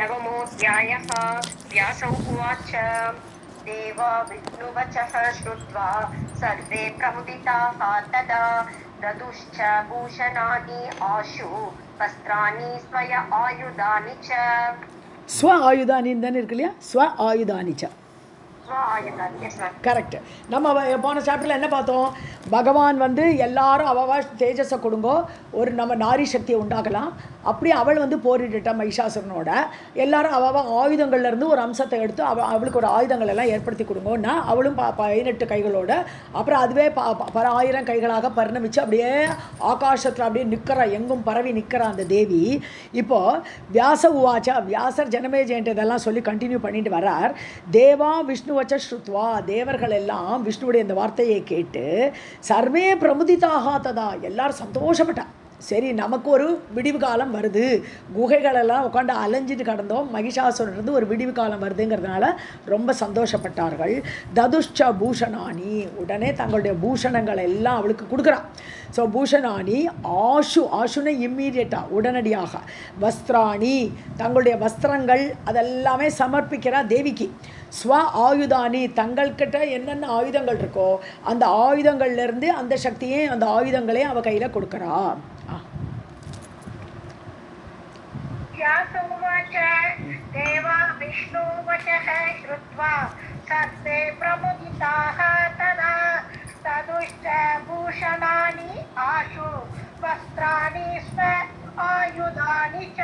नवमोऽध्यायः। व्यास उवाच देवा विष्णुवचः श्रुत्वा सर्वे प्रमुदिताः तदा ददुश्च भूषणानि आशु वस्त्राणि स्वय आयुधानि च. ஸ்வ ஆயுதானின்னு தானே இருக்கு இல்லையா? ஸ்வ ஆயுதானிச்ச. கரெக்ட். நம்ம போன சாப்டரில் என்ன பார்த்தோம்? பகவான் வந்து எல்லாரும் அவ தேஜஸை கொடுங்கோ, ஒரு நம்ம நாரி சக்தியை உண்டாக்கலாம். அப்படி அவள் வந்து போரிட்டுட்டா மகிஷாசுரனோட. எல்லாரும் ஆயுதங்கள்லேருந்து ஒரு அம்சத்தை எடுத்து அவளுக்கு ஒரு ஆயுதங்கள் எல்லாம் ஏற்படுத்தி கொடுங்கோன்னா அவளும் 18 கைகளோட, அப்புறம் அதுவே பல ஆயிரம் கைகளாக பரிணமிச்சு அப்படியே ஆகாசத்தில் அப்படியே நிற்கிறா, எங்கும் பரவி நிற்கிற அந்த தேவி. இப்போது வியாச உவாச்சா, வியாசர் ஜனமே ஜெயண்ட் இதெல்லாம் சொல்லி கண்டினியூ பண்ணிட்டு வர்றார். தேவா விஷ்ணு வச்ச ஸ்ருத்வா, தேவர்கள் எல்லாம் விஷ்ணுவுடைய இந்த வார்த்தையை கேட்டு சர்வே பிரமுதிதாக ததா, எல்லாரும் சந்தோஷப்பட்டா. சரி, நமக்கு ஒரு விடிவு காலம் வருது, குகைகளெல்லாம் உட்காந்து அலைஞ்சிட்டு கடந்தோம், மகிஷாசுரன்றது ஒரு விடிவு காலம் வருதுங்கிறதுனால ரொம்ப சந்தோஷப்பட்டார்கள். ததுஷ்ச பூஷணானி, உடனே தங்களுடைய பூஷணங்கள் எல்லாம் அவளுக்கு கொடுக்குறான். ஸோ பூஷணானி ஆஷுனை இம்மீடியட்டாக உடனடியாக, வஸ்திராணி தங்களுடைய வஸ்திரங்கள் அதெல்லாமே சமர்ப்பிக்கிறா தேவிக்கு. ஸ்வ ஆயுதானி, தங்கள்கிட்ட என்னென்ன ஆயுதங்கள் இருக்கோ அந்த ஆயுதங்கள்லேருந்து அந்த சக்தியை அந்த ஆயுதங்களையும் அவள் கையில் கொடுக்குறா. தேவா விஷ்ணு வசः ஸ்ருத்வா சர்வே பிரமுதிதாः ததா ததுஷ்ட பூஷணானி ஆஷு வஸ்திராணி ஸ்வ ஆயுதானி ச.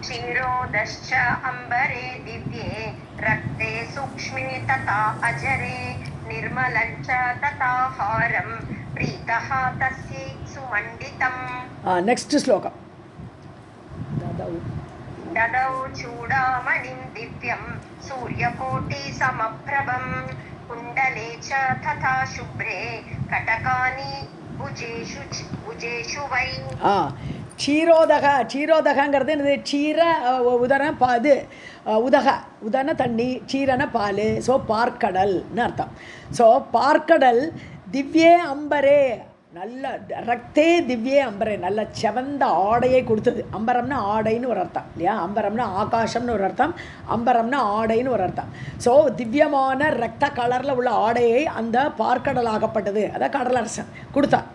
क्षीरोदश्च अम्बरे दिव्ये रक्ते सूक्ष्मे तथा अजरे निर्मलञ्च तथा हारं प्रीतः तस्यै सुमण्डितम्. नेक्स्ट श्लोकम्. ददौ चूडामणिं दिव्यं सूर्यकोटिसमप्रभं कुण्डले च तथा शुभ्रे कटकानि भुजेषु वै. க்ஷீரோதகங்கிறது என்னது? க்ஷீர உதன இது உதன தண்ணி, க்ஷீரன பால். ஸோ பார்க்கடல்னு அர்த்தம். ஸோ பார்க்கடல் திவ்யே அம்பரே, நல்ல ரக்தே திவ்யே அம்பரே, நல்ல செவந்த ஆடையை கொடுத்தது. அம்பரம்னா ஆடைன்னு ஒரு அர்த்தம் இல்லையா? அம்பரம்னா ஆகாசம்னு ஒரு அர்த்தம், அம்பரம்னா ஆடைன்னு ஒரு அர்த்தம். ஸோ திவ்யமான ரத்த கலரில் உள்ள ஆடையை அந்த பார்க்கடல் ஆகப்பட்டது, அதான் கடலரசன் கொடுத்தான்.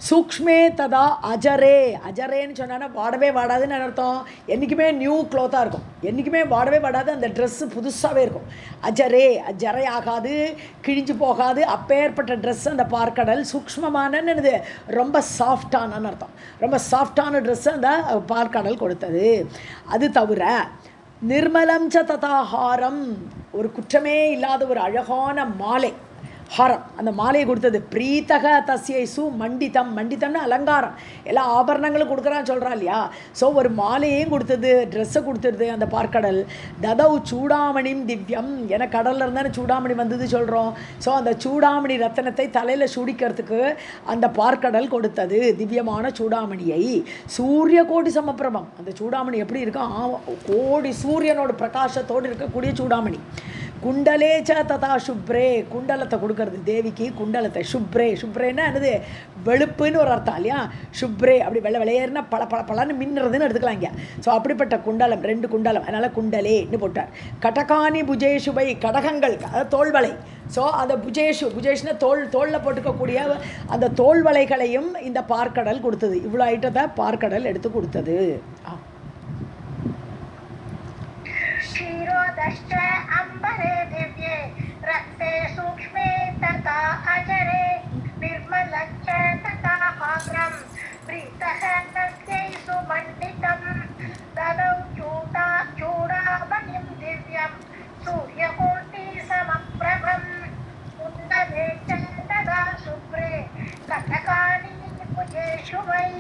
சூக்ஷ்மே ததா அஜரே, அஜரேன்னு சொன்னா வாடவே வாடாதுன்னு அர்த்தம். என்றைக்குமே நியூ க்ளோத்தாக இருக்கும், என்றைக்குமே வாடவே வாடாது, அந்த ட்ரெஸ்ஸு புதுசாகவே இருக்கும். அஜரே, அஜரை ஆகாது, கிழிஞ்சு போகாது, அப்பேற்பட்ட ட்ரெஸ்ஸு அந்த பார்க்கடல். சூக்ஷ்மமானது ரொம்ப சாஃப்டானு அர்த்தம், ரொம்ப சாஃப்டான ட்ரெஸ்ஸு அந்த பார்க்கடல் கொடுத்தது. அது தவிர நிர்மலம் ச ததா ஹாரம், ஒரு குற்றமே இல்லாத ஒரு அழகான மாலை, ஹாரம், அந்த மாலையை கொடுத்தது. பிரீத்தக தஸ்யை சு மண்டிதம், மண்டிதம்னு அலங்காரம், எல்லா ஆபரணங்களும் கொடுக்குறான்னு சொல்கிறான் இல்லையா? ஸோ ஒரு மாலையையும் கொடுத்தது, ட்ரெஸ்ஸை கொடுத்துருது அந்த பார்க்கடல். ததௌ சூடாமணிம் திவ்யம், என கடலில் இருந்தானே சூடாமணி வந்தது சொல்கிறோம். ஸோ அந்த சூடாமணி ரத்தனத்தை தலையில் சூடிக்கிறதுக்கு அந்த பார்க்கடல் கொடுத்தது திவ்யமான சூடாமணியை. சூரிய கோடி சமப்பிரபம், அந்த சூடாமணி எப்படி இருக்கும்? கோடி சூரியனோட பிரகாசத்தோடு இருக்கக்கூடிய சூடாமணி. குண்டலே ச ததா சுப்ரே, குண்டலத்தை கொடுக்கறது தேவிக்கு, குண்டலத்தை. சுப்ரே, சுப்ரேன்னா என்னது? வெளுப்புன்னு ஒரு அர்த்தம் இல்லையா? சுப்ரே அப்படி வெள்ளை வெளையர்னா பலன்னு மின்னுறதுன்னு எடுத்துக்கலாம் இங்கே. ஸோ அப்படிப்பட்ட குண்டலம், 2 குண்டலம், அதனால் குண்டலேன்னு போட்டார். கடகானி புஜேஷுபை, கடகங்கள் அதாவது தோல்வளை. ஸோ அந்த புஜேஷ்னா தோளில் போட்டுக்கக்கூடிய அந்த தோல்வளைகளையும் இந்த பார்க்கடல் கொடுத்தது. இவ்வளோ ஐட்டத்தை பார்க்கடல் எடுத்து கொடுத்தது. क्षीरोदश्च अम्बरे दिव्ये रक्ते सूक्ष्मे तथा अजरे निर्मलञ्च तथा हारं प्रीतः तस्यै सुमण्डितम्. ददौ चूडामणिं दिव्यं सूर्यकोटिसमप्रभं कुण्डले च तदा शुभ्रे कटकानि भुजेषु वै.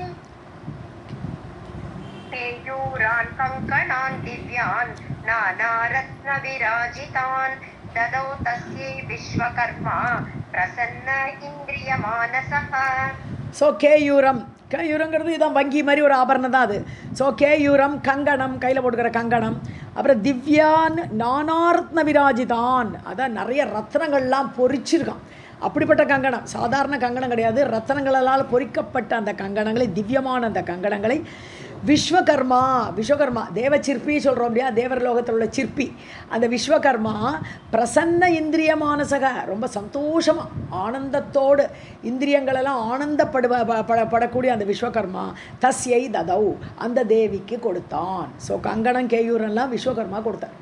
केयूरान् कङ्कणान् दिव्यान् नानारत्न विराजितान् ददौ तस्यै विश्वकर्मा प्रसन्न इन्द्रियमानसः. ஸோ கேயூரம், கேயூரங்கிறது இதான் வங்கி மாதிரி ஒரு ஆபரணம் தான் அது. ஸோ கேயூரம் கங்கணம், கையில் போட்டுக்கிற கங்கணம். அப்புறம் திவ்யான் நானாரத்ன விராஜிதான், அதான் நிறைய ரத்னங்கள்லாம் பொறிச்சிருக்கான். அப்படிப்பட்ட கங்கணம், சாதாரண கங்கணம் கிடையாது, ரத்தனங்களால் பொறிக்கப்பட்ட அந்த கங்கணங்களை, திவ்யமான அந்த கங்கணங்களை விஸ்வகர்மா விஸ்வகர்மா தேவ சிற்பி சொல்கிறோம் இல்லையா, தேவர் லோகத்தில் உள்ள சிற்பி. அந்த விஸ்வகர்மா பிரசன்ன இந்திரிய மானசக ரொம்ப சந்தோஷமாக ஆனந்தத்தோடு இந்திரியங்களெல்லாம் படக்கூடிய அந்த விஸ்வகர்மா தஸ்யை ததௌ அந்த தேவிக்கு கொடுத்தான். ஸோ கங்கணம் கேயூரெல்லாம் விஸ்வகர்மா கொடுத்தார்.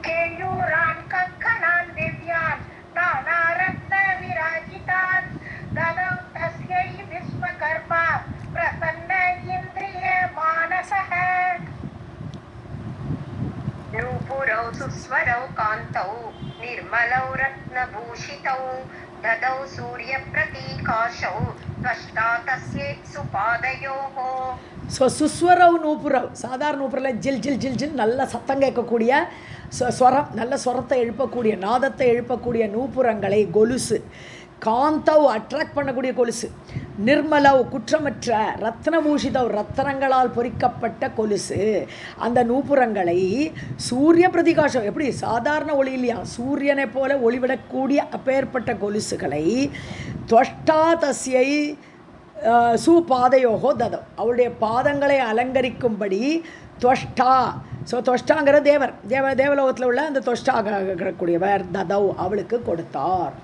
கேயூரான் கங்கணான் திவ்யான் நானாரத்ன விராஜிதான் ததௌ தஸ்யை விஸ்வகர்மா பிரசன்ன இந்திரிய மானசः நூபுரௌ சுஸ்வரௌ காந்தௌ நிர்மலௌ ரத்னபூஷிதௌ ததௌ சூரிய பிரதீகாசௌ त्वष्टा तस्यै सुपादयोः. ஸோ சுஸ்வரவ் நூப்புரவ் சாதாரண நூப்புரில் ஜில் ஜில் ஜில் ஜில் நல்ல சத்தம் கேட்கக்கூடிய ஸ்வரம், நல்ல ஸ்வரத்தை எழுப்பக்கூடிய நாதத்தை எழுப்பக்கூடிய நூப்புரங்களை கொலுசு, காந்தவ் அட்ராக்ட் பண்ணக்கூடிய கொலுசு, நிர்மலவ் குற்றமற்ற, ரத்னபூஷிதவ் ரத்தனங்களால் பொறிக்கப்பட்ட கொலுசு, அந்த நூப்புரங்களை சூரிய பிரதிகாசம் எப்படி சாதாரண ஒளி இல்லையா, சூரியனை போல ஒளிவிடக்கூடிய அப்பேற்பட்ட கொலுசுகளை துவஷ்டா தஸ்யை சுபாதையோகோ ததவ் அவளுடைய பாதங்களை அலங்கரிக்கும்படி துவஷ்டா. ஸோ துவஷ்டாங்கிற தேவர் தேவலோகத்தில் உள்ள அந்த துவஷ்டாகக்கூடியவர் ததவ் அவளுக்கு கொடுத்தார்.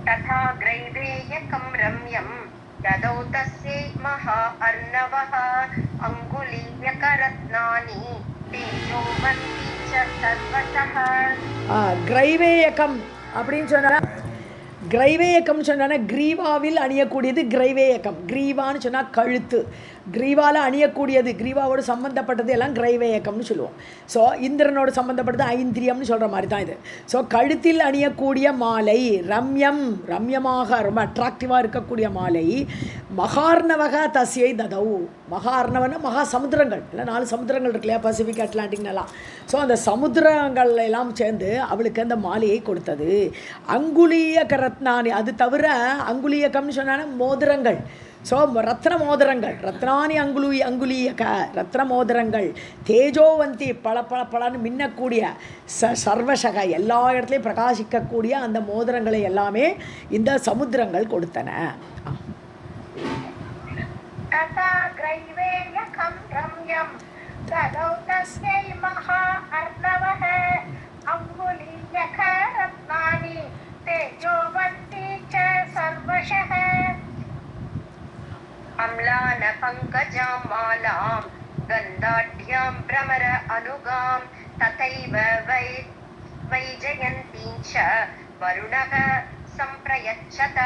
तथा ग्रैवेयकं रम्यं ददौ तस्यै महा अर्णवः अङ्गुलीयकरत्नानि तेजोवन्ती च सर्वतः. கிரைவேயக்கம் அப்படின்னு சொன்னா கிரைவேயக்கம்னு சொன்னா கிரீவாவில் அணியக்கூடியது கிரைவேயக்கம். கிரீவான்னு சொன்னால் கழுத்து, கிரீவாவில் அணியக்கூடியது கிரீவாவோடு சம்மந்தப்பட்டது எல்லாம் கிரைவேயக்கம்னு சொல்லுவோம். ஸோ இந்திரனோடு சம்மந்தப்பட்டது ஐந்திரியம்னு சொல்கிற மாதிரி தான் இது. ஸோ கழுத்தில் அணியக்கூடிய மாலை ரம்யம், ரம்யமாக ரொம்ப அட்ராக்டிவாக இருக்கக்கூடிய மாலை மகார்ணவக தஸ்யை ததௌ. மகார்ணவன மகா சமுத்திரங்கள் இல்லை, 4 சமுத்திரங்கள் இருக்கு இல்லையா, பசிபிக் அட்லாண்டிக்னெல்லாம். ஸோ அந்த சமுத்திரங்கள் எல்லாம் சேர்ந்து அவளுக்கு அந்த மாலையை கொடுத்தது. அங்குலிய கரத்னானி, அது தவிர அங்குலியக்கம்னு சொன்னால் மோதிரங்கள். ஸோ ரத்ன மோதிரங்கள், ரத்னானி அங்குலியக ரத்ன மோதிரங்கள், தேஜோவந்தி பளன்னு மின்னக்கூடிய சர்வசக எல்லா இடத்துலையும் பிரகாசிக்கக்கூடிய அந்த மோதிரங்களை எல்லாமே இந்த சமுத்திரங்கள் கொடுத்தன. अम्लान पंकजां मालां गन्धाढ्यां भ्रमर अनुगां तथैव वैजयन्तीं च वरुणः संप्रयच्छत.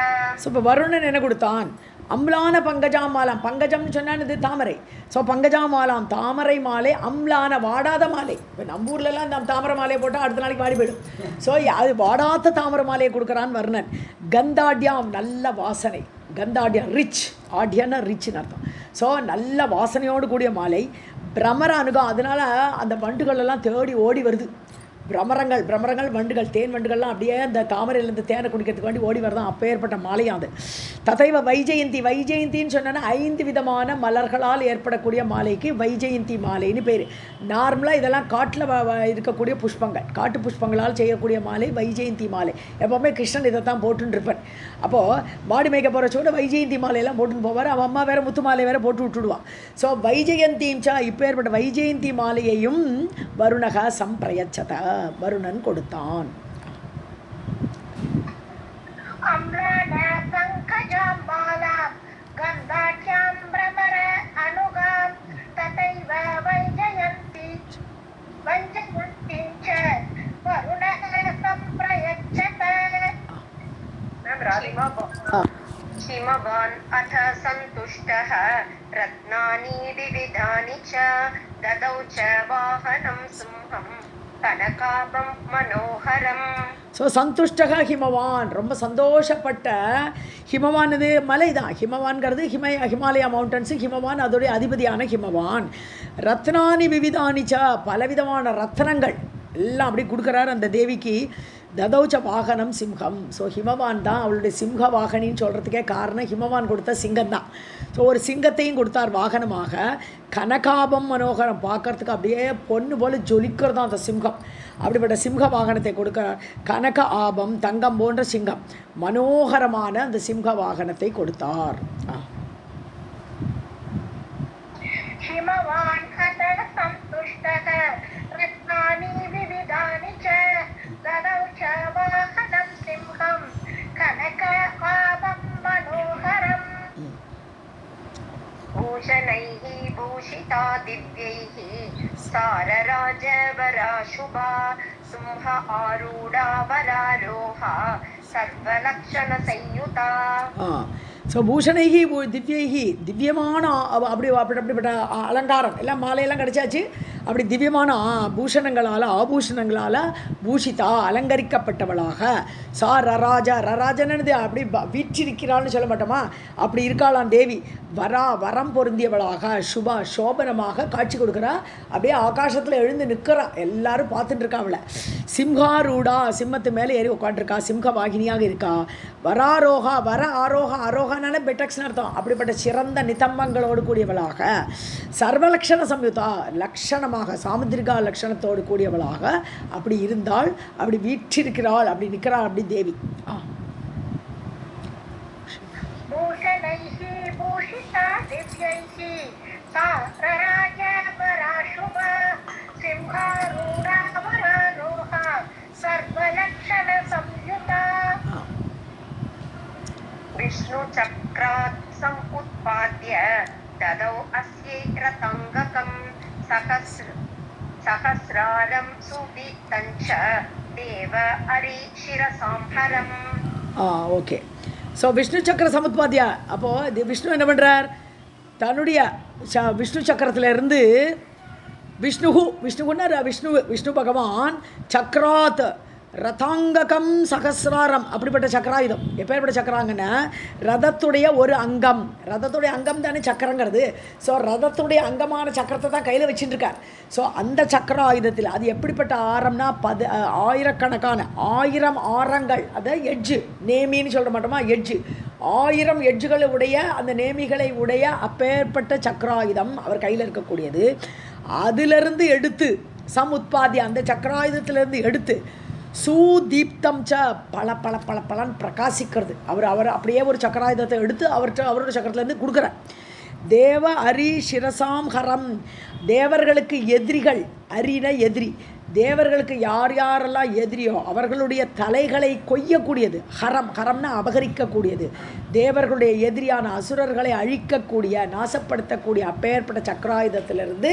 ஸோ இப்போ வருணன் என்ன கொடுத்தான்? அம்லான பங்கஜாமாலாம், பங்கஜம்னு சொன்னான் இது தாமரை. ஸோ பங்கஜாமாலாம் தாமரை மாலை, அம்லான வாடாத மாலை. இப்போ நம்ம ஊர்லலாம் இந்த தாமரை மாலையை போட்டால் அடுத்த நாளைக்கு வாடி போயிடும். ஸோ அது வாடாத தாமரை மாலையை கொடுக்குறான் வருணன். கந்தாட்யாம் நல்ல வாசனை, கந்தாட்யம் ரிச், ஆட்யன்னா ரிச்னு அர்த்தம். ஸோ நல்ல வாசனையோடு கூடிய மாலை. பிரமர அணுகம், அதனால் அந்த வண்டுகள் எல்லாம் தேடி ஓடி வருது. பிரமரங்கள் வண்டுகள், தேன் வண்டுகள்லாம் அப்படியே அந்த தாமரையிலேருந்து தேனை குடிக்கிறதுக்கு வேண்டி ஓடி வரதான் அப்பேற்பட்ட மாலையும் அது. ததைவ வைஜெயந்தின்னு சொன்னா 5 விதமான மலர்களால் ஏற்படக்கூடிய மாலைக்கு வைஜெயந்தி மாலைன்னு பேர். நார்மலாக இதெல்லாம் காட்டில் இருக்கக்கூடிய புஷ்பங்கள், காட்டு புஷ்பங்களால் செய்யக்கூடிய மாலை வைஜெயந்தி மாலை. எப்போவுமே கிருஷ்ணன் இதை தான் போட்டுன்னு இருப்பார். அப்போது மாடு மேய்க்க போகிற சோட வைஜெயந்தி மாலையெல்லாம் போட்டுன்னு போவார். அவன் அம்மா வேறு முத்து மாலை வேறு போட்டு விட்டுடுவான். ஸோ வைஜெயந்திச்சா இப்போ ஏற்பட்ட வைஜெயந்தி மாலையையும் வருணக சம்பிரயச்சத வருணன் கொடுத்தான். हिमवान् अथ सन्तुष्टः रत्नानि विविधानि च ददौ च वाहनं सिंहं कनकाभं मनोहरम्. ஸோ சந்துஷ்டக ஹிமவான், ரொம்ப சந்தோஷப்பட்ட ஹிமவான். இது மலை தான் ஹிமவான்கிறது, ஹிமாலயா மவுண்டன்ஸு. ஹிமவான் அதோடைய அதிபதியான ஹிமவான். ரத்னானி விவிதானிச்சா, பலவிதமான ரத்னங்கள் எல்லாம் அப்படி கொடுக்குறாரு அந்த தேவிக்கு. ததௌச்ச வாகனம் சிம்ஹம். ஸோ ஹிமவான் தான் அவளுடைய சிம்ஹ வாகனின்னு சொல்கிறதுக்கே காரணம் ஹிமவான் கொடுத்த சிங்கம் தான். ஸோ ஒரு சிங்கத்தையும் கொடுத்தார் வாகனமாக. கனகாபம் மனோகரம், பார்க்கறதுக்கு அப்படியே பொண்ணு போல் ஜொலிக்கிறதான் அந்த சிம்ஹம். அப்படிப்பட்ட சிம்ஹ வாகனத்தை கொடுக்க கனக ஆபம், தங்கம் போன்ற சிங்கம், மனோகரமான அந்த சிம்ஹ வாகனத்தை கொடுத்தார். हिमवान् अतः सन्तुष्टः रत्नानि विविधानि च ददौ च वाहनं सिंहं कनकाभं मनोहरम् भूषणैः भूषिता दिव्यैः सारराजवरा शुभा सिंह आरूढा वरारोहा सर्वलक्षणसंयुता. ஸோ பூஷணைகி திவ்யைகி, திவ்யமான அப்படிப்பட்ட அலங்காரம் எல்லாம் மாலையெல்லாம் கிடச்சாச்சு. அப்படி திவ்யமான பூஷணங்களால் ஆபூஷணங்களால் பூஷிதா அலங்கரிக்கப்பட்டவளாக சா ரராஜா, ரராஜனது அப்படி வீற்றிருக்கிறாள்னு சொல்ல மாட்டோமா, அப்படி இருக்காளாம் தேவி. வரம் பொருந்தியவளாக சுபா சோபனமாக காட்சி கொடுக்குறா. அப்படியே ஆகாசத்தில் எழுந்து நிற்கிறா, எல்லாரும் பார்த்துட்டு இருக்கா அவளை. சிம்ஹாரூடா, சிம்மத்து மேலே ஏறி உட்காந்துருக்கா, சிம்ஹ வாகினியாக இருக்கா. வராரோகா, ஆரோகானால பெட்டக்ஸ்னு அர்த்தம். அப்படிப்பட்ட சிறந்த நிதம்பங்களோடு கூடியவளாக, சர்வலக்ஷண சம்யுதா, லக்ஷணமாக சாமுத்திரிகா லக்ஷணத்தோடு கூடியவளாக அப்படி இருந்தால், அப்படி வீற்றிருக்கிறாள், அப்படி நிற்கிறாள் அப்படி தேவி. विष्णु चक्रात् समुत्पाद्य ददौ अस्यै रताङ्गकं सहस्रारं सुदीप्तं च देव हरिशिरसांहरम्. ஓகே. ஸோ விஷ்ணு சக்கர சமுத்பாத்தியா. அப்போது விஷ்ணு என்ன பண்ணுறார், தன்னுடைய விஷ்ணு சக்கரத்திலிருந்து விஷ்ணுன்னா விஷ்ணு பகவான் சக்கராத் ரதாங்ககம் சகசிராரம், அப்படிப்பட்ட சக்கராயுதம். எப்பேற்பட்ட சக்கராங்கன்னா ரதத்துடைய ஒரு அங்கம், ரதத்துடைய அங்கம் தானே சக்கரங்கிறது. ஸோ ரதத்துடைய அங்கமான சக்கரத்தை தான் கையில் வச்சுட்டுருக்கார். ஸோ அந்த சக்கராயுதத்தில் அது எப்படிப்பட்ட ஆரம்னா ஆயிரக்கணக்கான 1000 ஆரங்கள், அதை எட்ஜு நேமின்னு சொல்ல மாட்டோமா, எட்ஜு 1000 எட்ஜுகளை உடைய அந்த நேமிகளை உடைய அப்பேற்பட்ட சக்கராயுதம் அவர் கையில் இருக்கக்கூடியது. அதிலிருந்து எடுத்து உத்பாதி, அந்த சக்கராயுதத்திலிருந்து எடுத்து சூதீப்தம் ச பலன்னு பிரகாசிக்கிறது. அவர் அப்படியே ஒரு சக்கராயுதத்தை எடுத்து அவரோட சக்கரத்துலேருந்து கொடுக்குறார். தேவ அரி சிரசாம் ஹரம், தேவர்களுக்கு எதிரிகள், அரின எதிரி, தேவர்களுக்கு யாரெல்லாம் எதிரியோ அவர்களுடைய தலைகளை கொய்யக்கூடியது. ஹரம்னா அபகரிக்கக்கூடியது. தேவர்களுடைய எதிரியான அசுரர்களை அழிக்கக்கூடிய, நாசப்படுத்தக்கூடிய அப்பேற்பட்ட சக்கராயுதத்திலிருந்து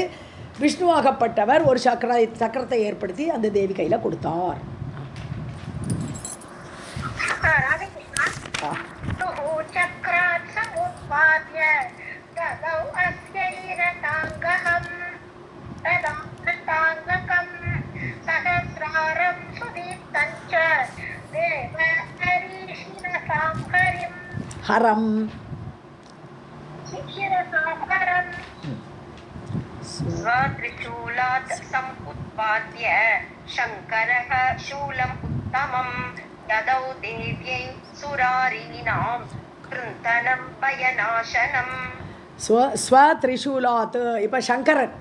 விஷ்ணுவாகப்பட்டவர் ஒரு சக்கரத்தை ஏற்படுத்தி அந்த தேவி கையில் கொடுத்தார். ஹரம் त्रिशूलात् समुत्पाद्य शङ्करः शूलम् उत्तमं ददौ देव्यै सुरारीणां कृन्तनं भयनाशनम्. திரிசூலாத். இப்போ சங்கரன்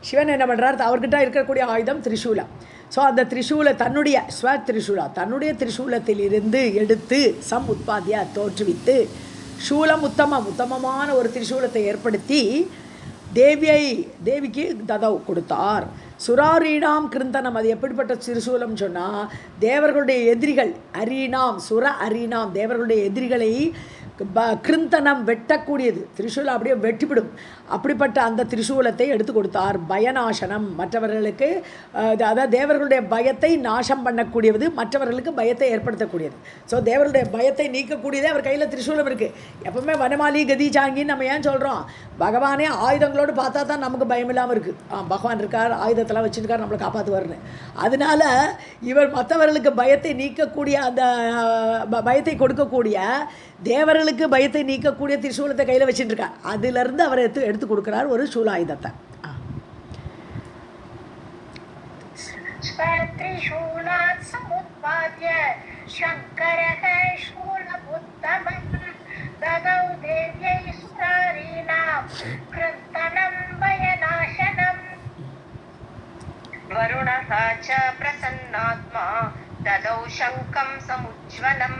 சிவன் என்ன பண்ணுறார், அவர்கிட்ட இருக்கக்கூடிய ஆயுதம் திரிசூலம். ஸோ அந்த திரிசூல தன்னுடைய தன்னுடைய திரிசூலத்திலிருந்து எடுத்து உத்பாத்தியா தோற்றுவித்து சூலம் உத்தமமான ஒரு திரிசூலத்தை ஏற்படுத்தி தேவிக்கு ததவ் கொடுத்தார். சுராரீணாம் கிருந்தனம், அது எப்படிப்பட்ட திரிசூலம் சொன்னால் தேவர்களுடைய எதிரிகள், அரீணாம் சுர அரீணாம், தேவர்களுடைய எதிரிகளை கிருந்தனம் வெட்டக்கூடியது. திரிசூலம் அப்படியே வெட்டிவிடும். அப்படிப்பட்ட அந்த திரிசூலத்தை எடுத்து கொடுத்தார். பயநாசனம், மற்றவர்களுக்கு அதாவது தேவர்களுடைய பயத்தை நாசம் பண்ணக்கூடியது, மற்றவர்களுக்கு பயத்தை ஏற்படுத்தக்கூடியது. ஸோ தேவர்களுடைய பயத்தை நீக்கக்கூடியதே அவர் கையில் திரிசூலம் இருக்குது. எப்பவுமே வனமாலி கதி சாங்கின்னு நம்ம ஏன் சொல்கிறோம், பகவானே ஆயுதங்களோடு பார்த்தா தான் நமக்கு பயம் இல்லாமல் இருக்குது. பகவான் இருக்கார், ஆயுதத்தெல்லாம் வச்சுருக்கார், நம்மளை காப்பாற்றுவார்னு. அதனால இவர் மற்றவர்களுக்கு பயத்தை நீக்கக்கூடிய, அந்த பயத்தை கொடுக்கக்கூடிய, தேவர்களுக்கு பயத்தை நீக்கக்கூடிய திரிசூலத்தை கையில் வச்சுட்டுருக்கார். அதிலிருந்து அவர் எடுத்து கொடுக்குறார் ஒரு சூலாயுதத்தை. त्रिशूलात् समुत्पाद्य समुत्पाद्य शङ्करः शूलमुत्तमम् ददौ देव्यै सुरारीणां कृन्तनं भयनाशनम् वरुणः च प्रसन्नात्मा ददौ शङ्खं समुज्ज्वलं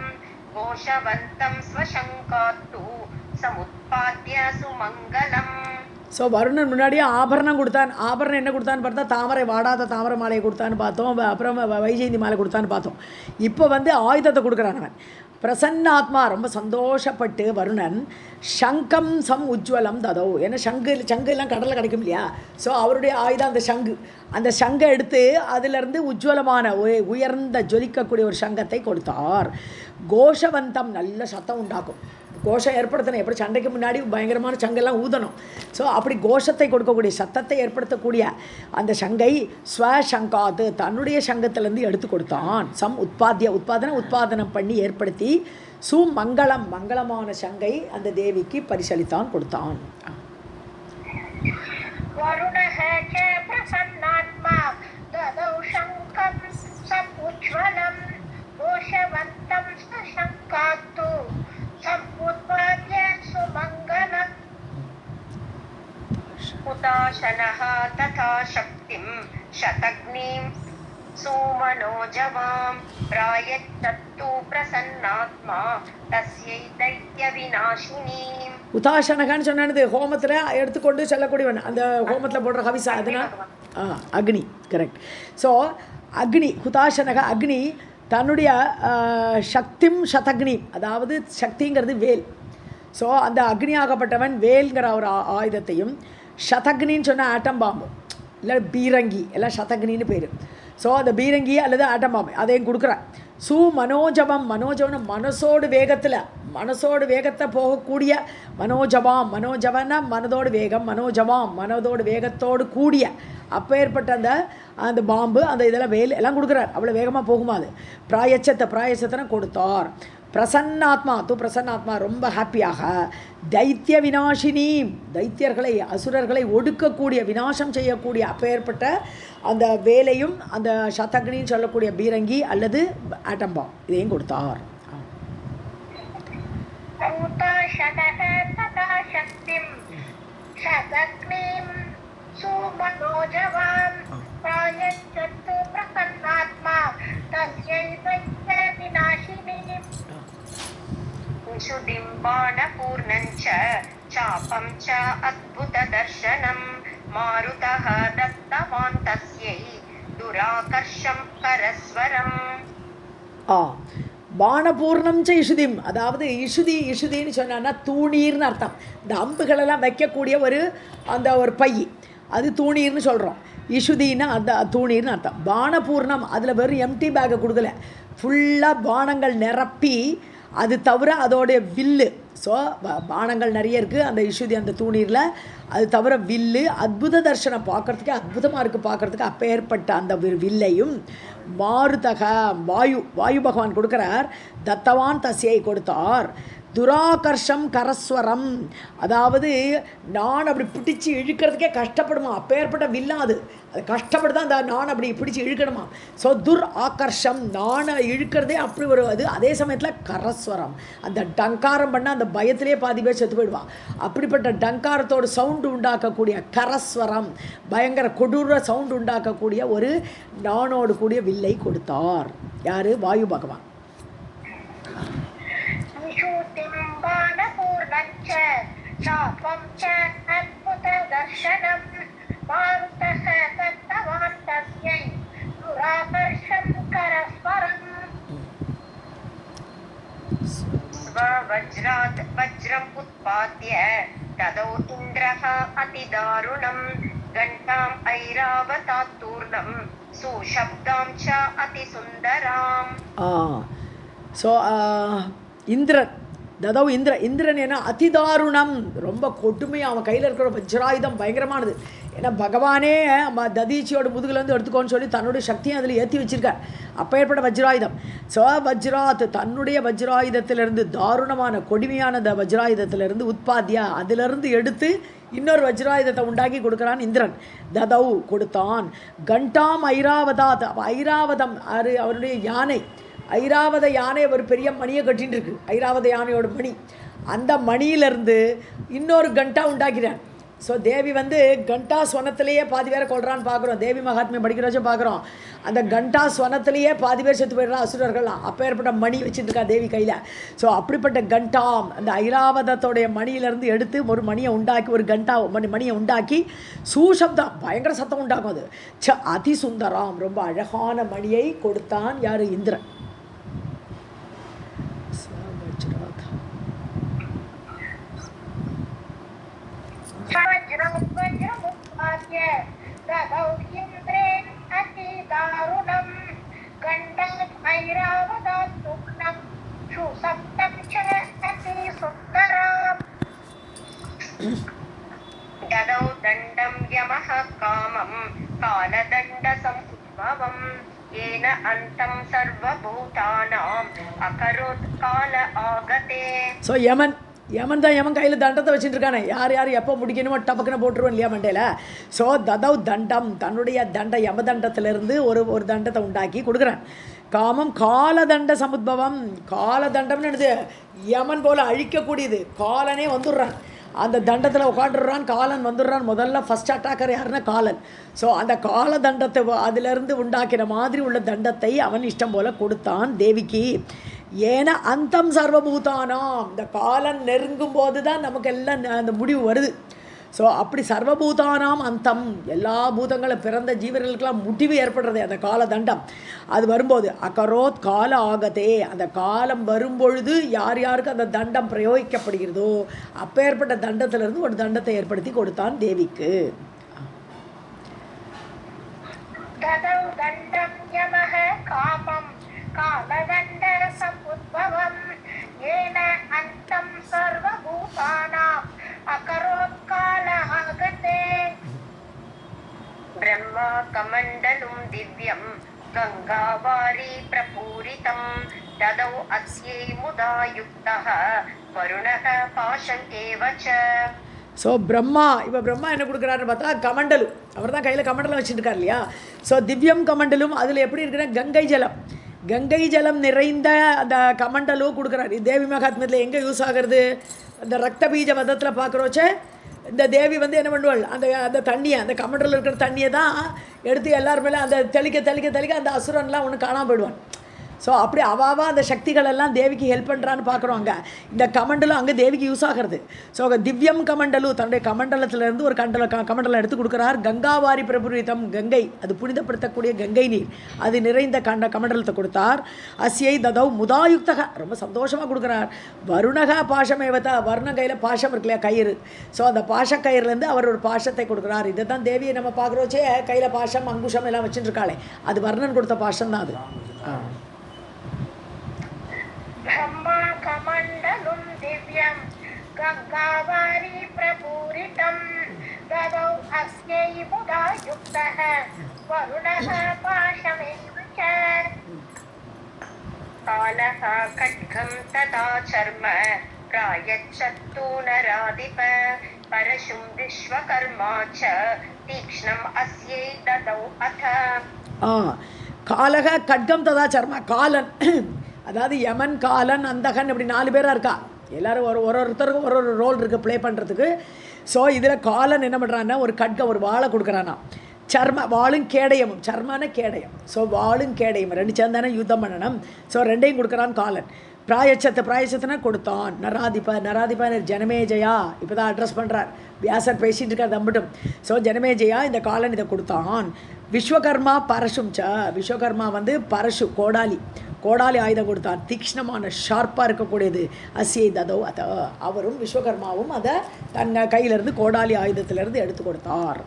घोषवन्तं स्वशङ्कात्तु समुत्पाद्य सुमङ्गलम्. ஸோ வருணன் முன்னாடியே ஆபரணம் கொடுத்தான். ஆபரணம் என்ன கொடுத்தான்னு பார்த்தா தாமரை, வாடாத தாமரை மாலையை கொடுத்தான்னு பார்த்தோம். அப்புறம் வைஜெயந்தி மாலை கொடுத்தான்னு பார்த்தோம். இப்போ ஆயுதத்தை கொடுக்குறான் அவன். பிரசன்னாத்மா, ரொம்ப சந்தோஷப்பட்டு வருணன் சங்கம் சம் உஜ்வலம் ததோ, ஏன்னா சங்கு எல்லாம் கடலில் கிடைக்கும் இல்லையா. ஸோ அவருடைய ஆயுதம் அந்த சங்கு. அந்த சங்கை எடுத்து அதிலிருந்து உஜ்வலமான உயர்ந்த ஜொலிக்கக்கூடிய ஒரு சங்கத்தை கொடுத்தார். கோஷவந்தம், நல்ல சத்தம் உண்டாக்கும். கோஷம் ஏற்படுத்தணும். எப்படி சண்டைக்கு முன்னாடி பயங்கரமான சங்கெல்லாம் ஊதணும். ஸோ அப்படி கோஷத்தை கொடுக்கக்கூடிய, சத்தத்தை ஏற்படுத்தக்கூடிய அந்த சங்கை ஸ்வசங்காது, தன்னுடைய சங்கத்திலேருந்து எடுத்து கொடுத்தான். சம் உத்பாதனம் பண்ணி ஏற்படுத்தி சுமங்கலம், மங்களமான சங்கை அந்த தேவிக்கு பரிசளித்தான், கொடுத்தான். வருணஹ ச பிரசன்னாத்மா ததௌ சங்கம் சமுஜ்வலம் கோஷவந்தம் ஸ்வசங்காத்து समुत्पाद्य सुमङ्गलम् उदाशनः तथा शक्तिं शतग्निं सुमनोजवां प्रायच्छत्तु प्रसन्नात्मा तस्यै दैत्यविनाशिनीम्. உதாசனகான்னு சொன்னானது ஹோமத்தில் எடுத்துக்கொண்டு செல்லக்கூடியவன், அந்த ஹோமத்தில் போடுற ஹவிசா, அதனால் அக்னி. கரெக்ட். ஸோ அக்னி, ஹுதாசனக அக்னி தன்னுடைய சக்திம் சதக்னி, அதாவது சக்திங்கிறது வேல். ஸோ அந்த அக்னியாகப்பட்டவன் வேல்ங்கிற ஒரு ஆயுதத்தையும், சதக்னின்னு சொன்ன ஆட்டம் பாம்பு இல்லை பீரங்கி, எல்லாம் சதக்னின்னு பேர். ஸோ அந்த பீரங்கி அல்லது ஆட்டம் பாம்பு அதையும் கொடுக்குறான். மனோஜவம் மனசோடு வேகத்தை போகக்கூடிய மனோஜவன்னா மனதோடு வேகம், மனதோடு வேகத்தோடு கூடிய அப்பேற்பட்ட அந்த பாம்பு, அந்த இதெல்லாம் வேல் எல்லாம் கொடுக்குறார். அவ்வளோ வேகமாக போகுமா அது. பிராயச்சத்தனை கொடுத்தார். பிரசன்னாத்மா ரொம்ப ஹாப்பியாக தைத்திய விநாசினி, தைத்தியர்களை அசுரர்களை ஒடுக்கக்கூடிய, விநாசம் செய்யக்கூடிய அப்பேற்பட்ட அந்த வேலையும் அந்த சதக்னின்னு சொல்லக்கூடிய பீரங்கி அல்லது ஆட்டம்பா இதையும் கொடுத்தார். बाणपूर्णञ्च चापं च अद्भुतदर्शनं मारुतः दत्तवान् तस्यै दुराकर्षं करस्वरम्. பானபூர்ணம் ச இஷுதிம், அதாவது இஷுதின்னு சொன்னான்னா தூணீர்னு அர்த்தம். இந்த அம்புகளெல்லாம் வைக்கக்கூடிய ஒரு பை, அது தூணீர்னு சொல்கிறோம். இஷுதின்னா அந்த தூணீர்னு அர்த்தம். பானபூர்ணம், அதில் வெறும் எம்டி பேக்கை கொடுக்கல, ஃபுல்லாக பானங்கள் நிரப்பி, அது தவிர அதோடைய வில்லு. ஸோ பானங்கள் நிறைய இருக்குது அந்த இஷுதி, அந்த தூணீரில். அது தவிர வில்லு, அற்புத தர்சனம், பார்க்குறதுக்கே அற்புதமாக இருக்குது பார்க்குறதுக்கு. அப்பேற்பட்ட அந்த வில்லையும் மாருதக வாயு பகவான் கொடுக்குறார். தத்தவான் தஸ்யை கொடுத்தார். துராகர்ஷம் கரஸ்வரம், அதாவது நான் அப்படி பிடிச்சி இழுக்கிறதுக்கே கஷ்டப்படுமா, அப்பேற்பட்ட வில்லா அது கஷ்டப்பட்டு தான் அந்த நான் அப்படி பிடிச்சி இழுக்கணுமா. ஸோ ஆகர்ஷம், நானை இழுக்கிறதே அப்படி அது. அதே சமயத்தில் கரஸ்வரம், அந்த டங்காரம் பண்ணால் அந்த பயத்திலே பாதி பேர் செத்து போயிடுவான். அப்படிப்பட்ட டங்காரத்தோடு சவுண்டு உண்டாக்கக்கூடிய கரஸ்வரம், பயங்கர கொடூர சவுண்டு உண்டாக்கக்கூடிய ஒரு நானோடு கூடிய வில்லை கொடுத்தார். யார்? வாயு பகவான். वज्रम् उत्पाद्य तदौ इन्द्रः अतिदारुणं घण्टाम् ऐरावतात्तूर्णं सुशब्दां च अतिसुन्दराम्. ஸோ இந்திரன் ததவு இந்திரன் ஏன்னா அதிதாருணம், ரொம்ப கொடுமையாக அவன் கையில் இருக்கிற வஜ்ராயுதம் பயங்கரமானது. ஏன்னா பகவானே ததீச்சியோட முதுகுலேருந்து எடுத்துக்கோன்னு சொல்லி தன்னுடைய சக்தியும் அதில் ஏற்றி வச்சிருக்கார். அப்பேற்பட்ட வஜ்ராயுதம். ஸோ வஜ்ராத், தன்னுடைய வஜ்ராயுதத்திலிருந்து, தாருணமான கொடுமையான அந்த வஜ்ராயுதத்திலிருந்து உற்பத்தியா, அதிலிருந்து எடுத்து இன்னொரு வஜ்ராயுதத்தை உண்டாக்கி கொடுக்குறான் இந்திரன். ததவு கொடுத்தான். கண்டாம் ஐராவதாத், ஐராவதம் அவருடைய யானை, ஐராவத யானை ஒரு பெரிய மணியை கட்டின்னு இருக்கு, ஐராவத யானையோட மணி. அந்த மணியிலேருந்து இன்னொரு கண்டா உண்டாக்கிறான். ஸோ தேவி வந்து கண்டா ஸ்வனத்திலேயே பாதி பேரை கொள்றான்னு பார்க்குறோம். தேவி மகாத்மியம் படிக்கிற வச்சு பார்க்குறோம். அந்த கண்டா ஸ்வனத்திலேயே பாதி பேர் செத்து போயிடுறா அசுரர்கள்லாம். அப்பேற்பட்ட மணி வச்சுருக்கா தேவி கையில். ஸோ அப்படிப்பட்ட கண்டாம் அந்த ஐராவதத்தோடைய மணியிலேருந்து எடுத்து ஒரு மணியை உண்டாக்கி, ஒரு கண்டா மணியை உண்டாக்கி சூசப்தம் பயங்கர சத்தம் உண்டாக்கும். அது அதிசுந்தரம் ரொம்ப அழகான மணியை கொடுத்தான் யார்? இந்திரன். ददौ दण्डं यमः कामं कालदण्डसमुद्भवं येन अन्तं सर्वभूतानाम् अकरोत् काल आगते. ஸோ யமன் தான் யமன் கையில் தண்டத்தை வச்சுட்டு இருக்கானே. யார் யார் எப்போ முடிக்கணுமோ டபக்குன்னு போட்டுருவோம் இல்லையா மண்டையில். ஸோ ததவ் தண்டம் தன்னுடைய யம தண்டத்திலிருந்து ஒரு தண்டத்தை உண்டாக்கி கொடுக்குறான். காமம் காலதண்ட சமுத்பவம். காலதண்டம்னு என்னது? யமன் போல் அழிக்கக்கூடியது. காலனே வந்துடுறான் அந்த தண்டத்தில் உட்காந்துடுறான். காலன் வந்துடுறான். முதல்ல ஃபஸ்ட் அட்டாக்கர் யாருன்னா காலன். ஸோ அந்த கால தண்டத்தை அதிலிருந்து உண்டாக்கிற மாதிரி உள்ள தண்டத்தை அவன் இஷ்டம் போல் கொடுத்தான் தேவிக்கு. ஏன்னா அந்தம் சர்வபூதானாம், இந்த காலன் நெருங்கும் போது தான் நமக்கு எல்லாம் அந்த முடிவு வருது. ஸோ அப்படி சர்வபூதானாம் அந்தம், எல்லா பூதங்களும் பிறந்த ஜீவர்களுக்கெல்லாம் முடிவு ஏற்படுறது அந்த கால தண்டம். அது வரும்போது அகரோத் கால ஆகதே, அந்த காலம் வரும்பொழுது யார் யாருக்கு அந்த தண்டம் பிரயோகிக்கப்படுகிறதோ அப்பேற்பட்ட தண்டத்திலிருந்து ஒரு தண்டத்தை ஏற்படுத்தி கொடுத்தான் தேவிக்கு. कालदण्ड समुद्भवं येन अन्तं सर्वभूतानाम् अकरोत् काल आगते. ब्रह्मा कमण्डलुं दिव्यं गङ्गावारी प्रपूरितं ददौ अस्यै मुदा युक्तः वरुणः पाशम् एव च. ஸோ பிரம்மா என்ன கொடுக்குறாருன்னு பார்த்தா கமண்டலு, அவர் தான் கையில் கமண்டலம் வச்சுருக்கார் இல்லையா. ஸோ திவ்யம் கமண்டலும் அதில் எப்படி இருக்குன்னா கங்கை ஜலம் நிறைந்த அந்த கமண்டலோ கொடுக்குறாரு. தேவி மகாத்மியத்தில் எங்கே யூஸ் ஆகிறது? அந்த ரத்த பீஜ மதத்தில் பார்க்குறோச்சே இந்த தேவி வந்து என்ன பண்ணுவாள், அந்த தண்ணியை, அந்த கமண்டலில் இருக்கிற தண்ணியை தான் எடுத்து எல்லாருமே அந்த தெளிக்க அந்த அசுரன்லாம் ஒன்று காணாமல் போயிடுவான். ஸோ அப்படி அவாவா அந்த சக்திகள் எல்லாம் தேவிக்கு ஹெல்ப் பண்ணுறான்னு பார்க்குறோம். அங்கே இந்த கமண்டலும் அங்கே தேவிக்கு யூஸ் ஆகிறது. ஸோ திவ்யம் கமண்டலு தன்னுடைய கமண்டலத்திலேருந்து ஒரு கமண்டலம் எடுத்து கொடுக்குறார். கங்காவாரி பிரபுரிதம், கங்கை அது புனிதப்படுத்தக்கூடிய கங்கை நீர் அது நிறைந்த கமண்டலத்தை கொடுத்தார். அஸ்யை ததவ் முதாயுக்தக, ரொம்ப சந்தோஷமாக கொடுக்குறார். வருணக பாஷமேவத, வருண கையில் பாஷம் இருக்கு இல்லையா, கயிறு. ஸோ அந்த பாஷ கயிறுலேருந்து அவர் ஒரு பாஷத்தை கொடுக்குறார். இதை தான் தேவியை நம்ம பார்க்குறோச்சே கையில் பாஷம் அங்குஷம் எல்லாம் வச்சுட்டு இருக்காளே, அது வர்ணன் கொடுத்த பாஷம் தான் அது. ब्रह्मा कमण्डलुं दिव्यं गङ्गावारी प्रपूरितं ददौ अस्यै मुदा युक्तः वरुणः पाशमेव च. कालः खड्गं तथा चर्म प्रायच्छत्तु नराधिप परशुं विश्वकर्मा च तीक्ष्णम् अस्यै ददौ अथ. காலக கட்கம் ததா சர்மா, காலன் அதாவது யமன் காலன் அந்தகன் இப்படி 4 பேராக இருக்கா. எல்லோரும் ஒருத்தருக்கும் ஒரு ரோல் இருக்குது ப்ளே பண்ணுறதுக்கு. ஸோ இதில் காலன் என்ன பண்ணுறான்னா ஒரு ஒரு வாழை கொடுக்குறானா. வாளும் கேடயமும், சர்மான கேடயம். ஸோ வாளும் கேடயம் 2 சேர்ந்தானே யுத்தம் பண்ணணும். ஸோ 2ஐயும் கொடுக்குறான் காலன். பிராயச்சத்தினா கொடுத்தான். நராதிப ஜனமேஜயா இப்போ தான் அட்ரஸ் பண்ணுறார். வியாசர் பேசிகிட்டு இருக்கார் தம்பிட்டும். ஸோ ஜனமேஜயா இந்த காலன் இதை கொடுத்தான். விஸ்வகர்மா பரசும் விஸ்வகர்மா வந்து பரசு கோடாலி ஆயுதம் கொடுத்தார். தீக்ஷ்ணமான ஷார்ப்பாக இருக்கக்கூடியது. அஸ்யை ததோ அத, அவரும் விஸ்வகர்மாவும் அதை தன் கையிலிருந்து கோடாலி ஆயுதத்திலிருந்து எடுத்து கொடுத்தார்.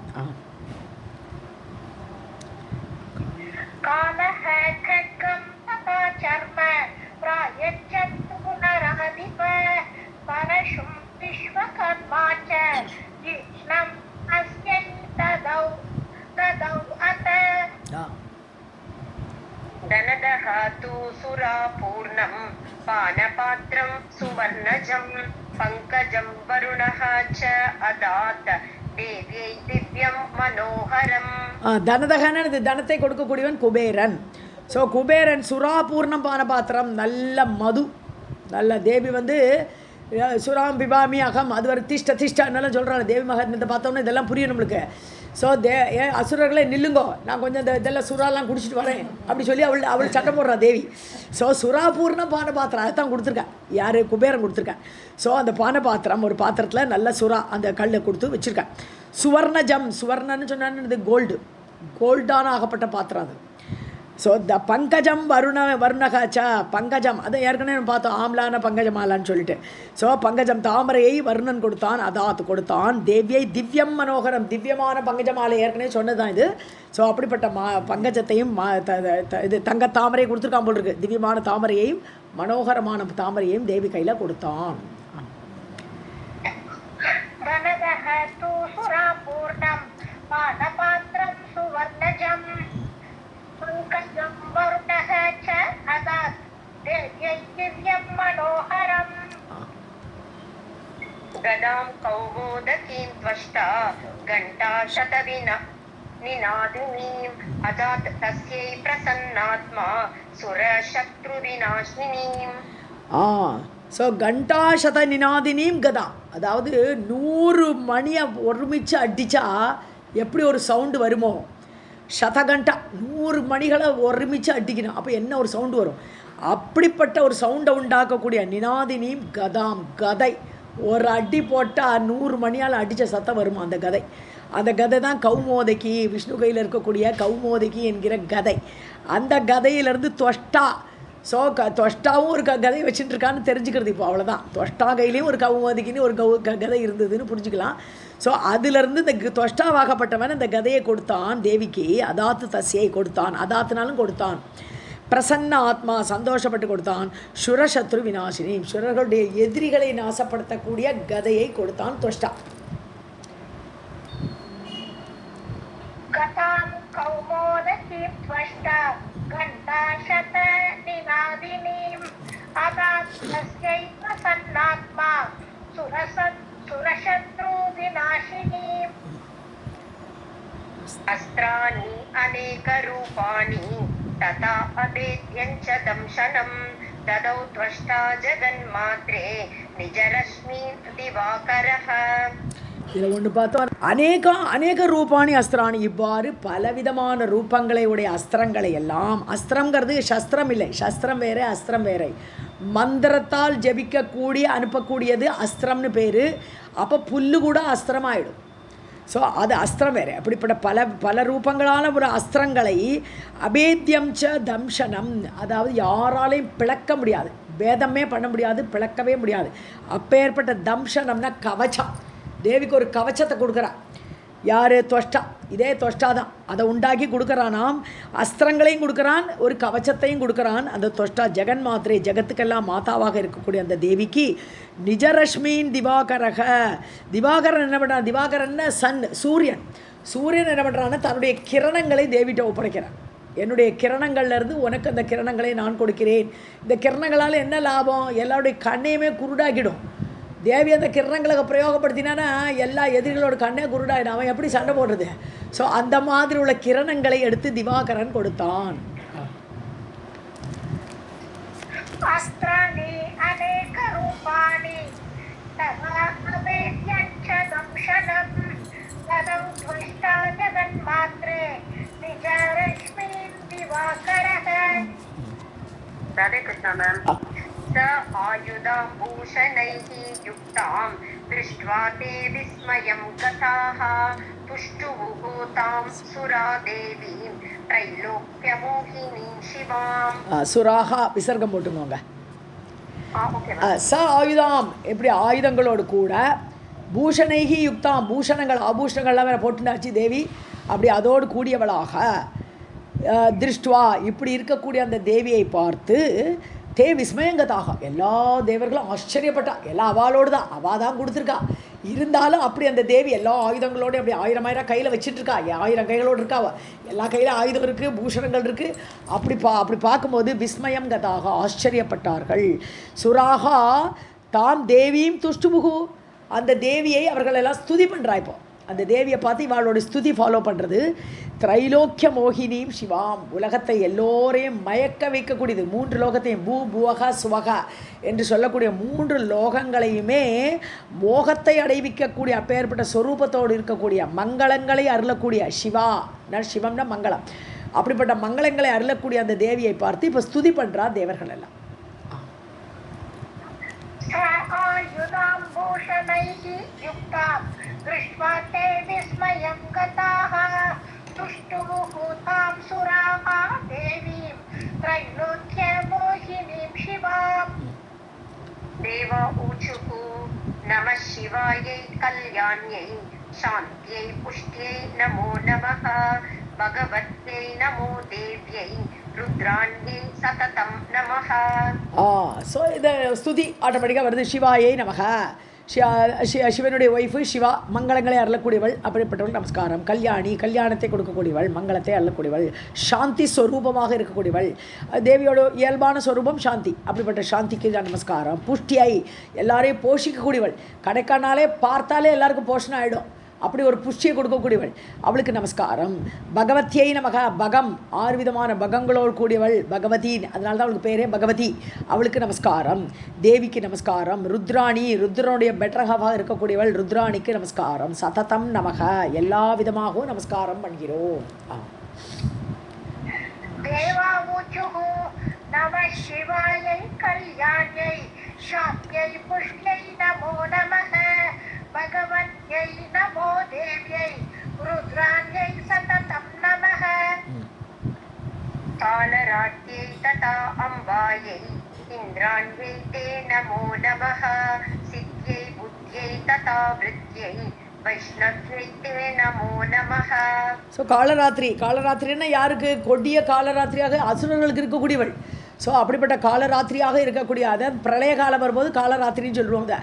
धनदः तु सुरापूर्णं पानपात्रं सुवर्णजं पङ्कजं वरुणः च अदात् தேவியை திவ்யம் மனோகரம். தனதகன தனத்தை கொடுக்கக்கூடியவன் குபேரன். ஸோ குபேரன் சுராபூர்ணம் பானபாத்திரம், நல்ல மது, நல்ல தேவி வந்து சுராம் பிபாமி அகம் அது வரை திஷ்ட திஷ்டன்னெல்லாம் சொல்கிறாங்க. தேவி மகாத்மியத்தை பார்த்தோம்னா இதெல்லாம் புரியும் நம்மளுக்கு. ஸோ அசுரர்களே நில்லுங்கோ, நான் கொஞ்சம் இதெல்லாம் சுறாலாம் குடிச்சிட்டு வரேன் அப்படி சொல்லி அவள் சட்டை போடுறா தேவி. ஸோ சுறாபூர்ண பானபாத்திரம் அதை தான் கொடுத்துருக்கேன். யார்? குபேரன் கொடுத்துருக்கேன். ஸோ அந்த பானபாத்திரம் ஒரு பாத்திரத்தில் நல்ல சுறா அந்த கல்லை கொடுத்து வச்சுருக்கேன். சுவர்ணஜம், சுவர்ணன்னு சொன்னான்னு கோல்டான ஆகப்பட்ட பாத்திரம் அது. ஸோ த பங்கஜம் வருணகாச்சா, பங்கஜம் அதை ஏற்கனவே பார்த்தோம், ஆம்லான பங்கஜமாலான்னு சொல்லிட்டு. ஸோ பங்கஜம் தாமரையை வருணன் கொடுத்தான், அதாத்து கொடுத்தான். தேவியை திவ்யம் மனோகரம், திவ்யமான பங்கஜமாலை ஏற்கனவே சொன்னதான் இது. ஸோ அப்படிப்பட்ட பங்கஜத்தையும் இது தங்க தாமரையை கொடுத்துருக்கான் போல் இருக்கு. திவ்யமான தாமரையையும் மனோகரமான தாமரையையும் தேவி கையில் கொடுத்தான். गदां कौमोदकीं त्वष्टा घण्टाशतविनः निनादिनीम् अदात् तस्यै प्रसन्नात्मा सुरशत्रुविनाशिनीम्. ஸோ கண்டாசத நினாதினியும் கதா, அதாவது 100 மணியை ஒருமிச்சு அடித்தா எப்படி ஒரு சவுண்டு வருமோ, சதகண்டா 100 மணிகளை ஒருமிச்சு அடிக்கணும், அப்போ என்ன ஒரு சவுண்டு வரும், அப்படிப்பட்ட ஒரு சவுண்டை உண்டாக்கக்கூடிய நினாதினியும் கதாம், கதை ஒரு அடி போட்டால் 100 மணியால் அடித்த சத்தம் வருமா அந்த கதை. அந்த கதை தான் கௌமோதகி, விஷ்ணு கையில் இருக்கக்கூடிய கௌமோதகி என்கிற கதை. அந்த கதையிலேருந்து துவஷ்டா, ஸோ துவஷ்டாவும் ஒரு கதை வச்சுட்டு இருக்கான்னு தெரிஞ்சுக்கிறது. இப்போ அவ்வளோதான், துவஷ்டா கையிலையும் ஒரு கௌமோதகின்னு ஒரு கதை இருந்ததுன்னு புரிஞ்சுக்கலாம். ஸோ அதிலிருந்து இந்த துவஷ்டாவாகப்பட்டவன் இந்த கதையை கொடுத்தான் தேவிக்கு, அதாத்து தஸ்யை கொடுத்தான், அதாத்துனாலும் கொடுத்தான். பிரசன்ன ஆத்மா, சந்தோஷப்பட்டு கொடுத்தான். சுரசத்ரு விநாசினி, சுரர்களுடைய எதிரிகளை நாசப்படுத்தக்கூடிய கதையை கொடுத்தான் துவஷ்டா. अस्त्राणि अनेक रूपाणि तथा अभेद्यञ्च दंशनं ददौ त्वष्टा जगन्मात्रे निजरश्मि दिवाकरः. இதில் ஒன்று பார்த்தோம், அநேக ரூபாணி அஸ்திராணி, இவ்வாறு பலவிதமான ரூபங்களை உடைய அஸ்திரங்களை எல்லாம், அஸ்திரங்கிறது சஸ்திரம் இல்லை, சஸ்திரம் வேறு அஸ்திரம் வேறு, மந்திரத்தால் ஜபிக்கக்கூடிய அனுப்பக்கூடியது அஸ்திரம்னு பேர். அப்போ புல்லு கூட அஸ்திரம் ஆகிடும். ஸோ அது அஸ்திரம் வேறு. அப்படிப்பட்ட பல ரூபங்களான ஒரு அஸ்திரங்களை அபேத்தியம் ச தம்சனம், அதாவது யாராலையும் பிளக்க முடியாது, பேதமே பண்ண முடியாது, பிளக்கவே முடியாது. அப்பேற்பட்ட தம்சனம்னா கவச்சம். தேவிக்கு ஒரு கவச்சத்தை கொடுக்குறான் யார்? துவஷ்டா. இதே துவஷ்டா தான் அதை உண்டாக்கி கொடுக்குறானாம். அஸ்திரங்களையும் கொடுக்குறான், ஒரு கவச்சத்தையும் கொடுக்குறான் அந்த துவஷ்டா. ஜெகன் மாத்திரை, ஜெகத்துக்கெல்லாம் மாதாவாக இருக்கக்கூடிய அந்த தேவிக்கு நிஜரஷ்மின் திவாகரக, திவாகரன் என்ன பண்ணுறான்? திவாகரன் சன், சூரியன். சூரியன் என்ன பண்ணுறான்னு தன்னுடைய கிரணங்களை தேவிட்ட ஒப்படைக்கிறான். என்னுடைய கிரணங்கள்லேருந்து உனக்கு அந்த கிரணங்களை நான் கொடுக்கிறேன். இந்த கிரணங்களால் என்ன லாபம்? எல்லாருடைய கண்ணையுமே குருடாக்கிடும். தேவி அந்த கிரணங்களை பிரயோகப்படுத்தினான்னா எல்லா எதிரிகளோட கண்ணே குருடாயிடும், அவன் எப்படி சண்டை போடுறது? ஸோ அந்த மாதிரி உள்ள கிரணங்களை எடுத்து திவாகரன் கொடுத்தான். राधे कृष्णा मैम. स आयुधाभूषणैः युक्तां दृष्ट्वा ते विस्मयं गताः तुष्टुवुः तां सुरादेवीं त्रैलोक्यमोहिनीं शिवां. சுராகா விசர்க்கம் போட்டுக்கோங்க. ச ஆயுதாம், எப்படி ஆயுதங்களோடு கூட, பூஷணைகி யுக்தாம், பூஷணங்கள் ஆபூஷணங்கள்லாம் வேறு போட்டுனாச்சு தேவி. அப்படி அதோடு கூடியவளாக திருஷ்டுவா, இப்படி இருக்கக்கூடிய அந்த தேவியை பார்த்து தே விஸ்மயங்கதாக, எல்லா தேவர்களும் ஆச்சரியப்பட்டா. எல்லாம் அவளோடு தான், அவள் தான் கொடுத்துருக்கா. இருந்தாலும் அப்படி அந்த தேவி எல்லா ஆயுதங்களோடு அப்படி 1000 கையில் வச்சிட்ருக்கா. 1000 கைகளோடு இருக்கா, எல்லா கையில் ஆயுதம் இருக்குது, பூஷணங்கள் இருக்குது. அப்படி பார்க்கும்போது விஸ்மயம் கதாக, ஆச்சரியப்பட்டார்கள். சுராகா தாம் தேவியும் துஷ்டுபுகு, அந்த தேவியை அவர்கள் எல்லாம் ஸ்துதி பண்ணுறா. இப்போ அந்த தேவியை பார்த்து இவாளோட ஸ்துதி ஃபாலோ பண்ணுறது. திரைலோக்கிய மோகினியும் சிவாம், உலகத்தை எல்லோரையும் மயக்க வைக்கக்கூடியது, 3 லோகத்தையும் பூ புவகா சுவகா என்று சொல்லக்கூடிய 3 லோகங்களையுமே மோகத்தை அடைவிக்கக்கூடிய அப்பேற்பட்ட சொரூபத்தோடு இருக்கக்கூடிய மங்களங்களை அருளக்கூடிய சிவா, சிவம்னா மங்களம், அப்படிப்பட்ட மங்களங்களை அருளக்கூடிய அந்த தேவியை பார்த்து இப்போ ஸ்துதி பண்ணுறா தேவர்கள் எல்லாம். देवा ऊचुः नमः शिवायै कल्याण्यै शान्त्यै पुष्ट्यै नमो नमः भगवत्यै नमो देव्यै रुद्राण्यै सततं नमः. ஸோ இந்த ஸ்துதி ஆட்டோமேட்டிக்காக வருது. சிவாயை நமக, சிவனுடைய ஒய்ஃபு சிவா, மங்களங்களை அருளக்கூடியவள், அப்படிப்பட்டவள் நமஸ்காரம். கல்யாணி, கல்யாணத்தை கொடுக்கக்கூடியவள், மங்களத்தை அருளக்கூடியவள். சாந்தி ஸ்வரூபமாக இருக்கக்கூடியவள், தேவியோட இயல்பான ஸ்வரூபம் சாந்தி, அப்படிப்பட்ட சாந்திக்கு நமஸ்காரம். புஷ்டியை, எல்லாரையும் போஷிக்கக்கூடியவள், கடைக்கானாலே பார்த்தாலே எல்லாருக்கும் போஷணம் ஆகிடும், அப்படி ஒரு புஷ்டியை கொடுக்கக்கூடியவள், அவளுக்கு நமஸ்காரம். பகவத்தியை நமக, பகம் 6 விதமான பகங்களோடு கூடியவள் பகவதி, அதனால தான் அவளுக்கு பேரே பகவதி, அவளுக்கு நமஸ்காரம். தேவிக்கு நமஸ்காரம். ருத்ராணி, ருத்ரனுடைய பெட்டராக இருக்கக்கூடியவள், ருத்ராணிக்கு நமஸ்காரம். சததம் நமக, எல்லா விதமாகவும் நமஸ்காரம் பண்ணுகிறோம். नमः शिवायै कल्याण्यै शान्त्यै पुष्ट्यै नमो नमः भगवत्यै नमो देव्यै रुद्राण्यै सततं नमः. कालरात्यै तथा अम्बायै इन्द्राण्यै ते नमो नमः सिद्ध्यै बुद्ध्यै तथा वृत्त्यै வைஷ்ணவ்யை தே நமோ நமஹ. ஸோ காலராத்திரி, காலராத்திரின்னா யாருக்கு? கொடிய காலராத்திரியாக அசுரர்களுக்கு இருக்கக்கூடியவள். ஸோ அப்படிப்பட்ட காலராத்திரியாக இருக்கக்கூடிய, அதாவது பிரளய காலம் வரும்போது காலராத்திரின்னு சொல்லுவாங்க.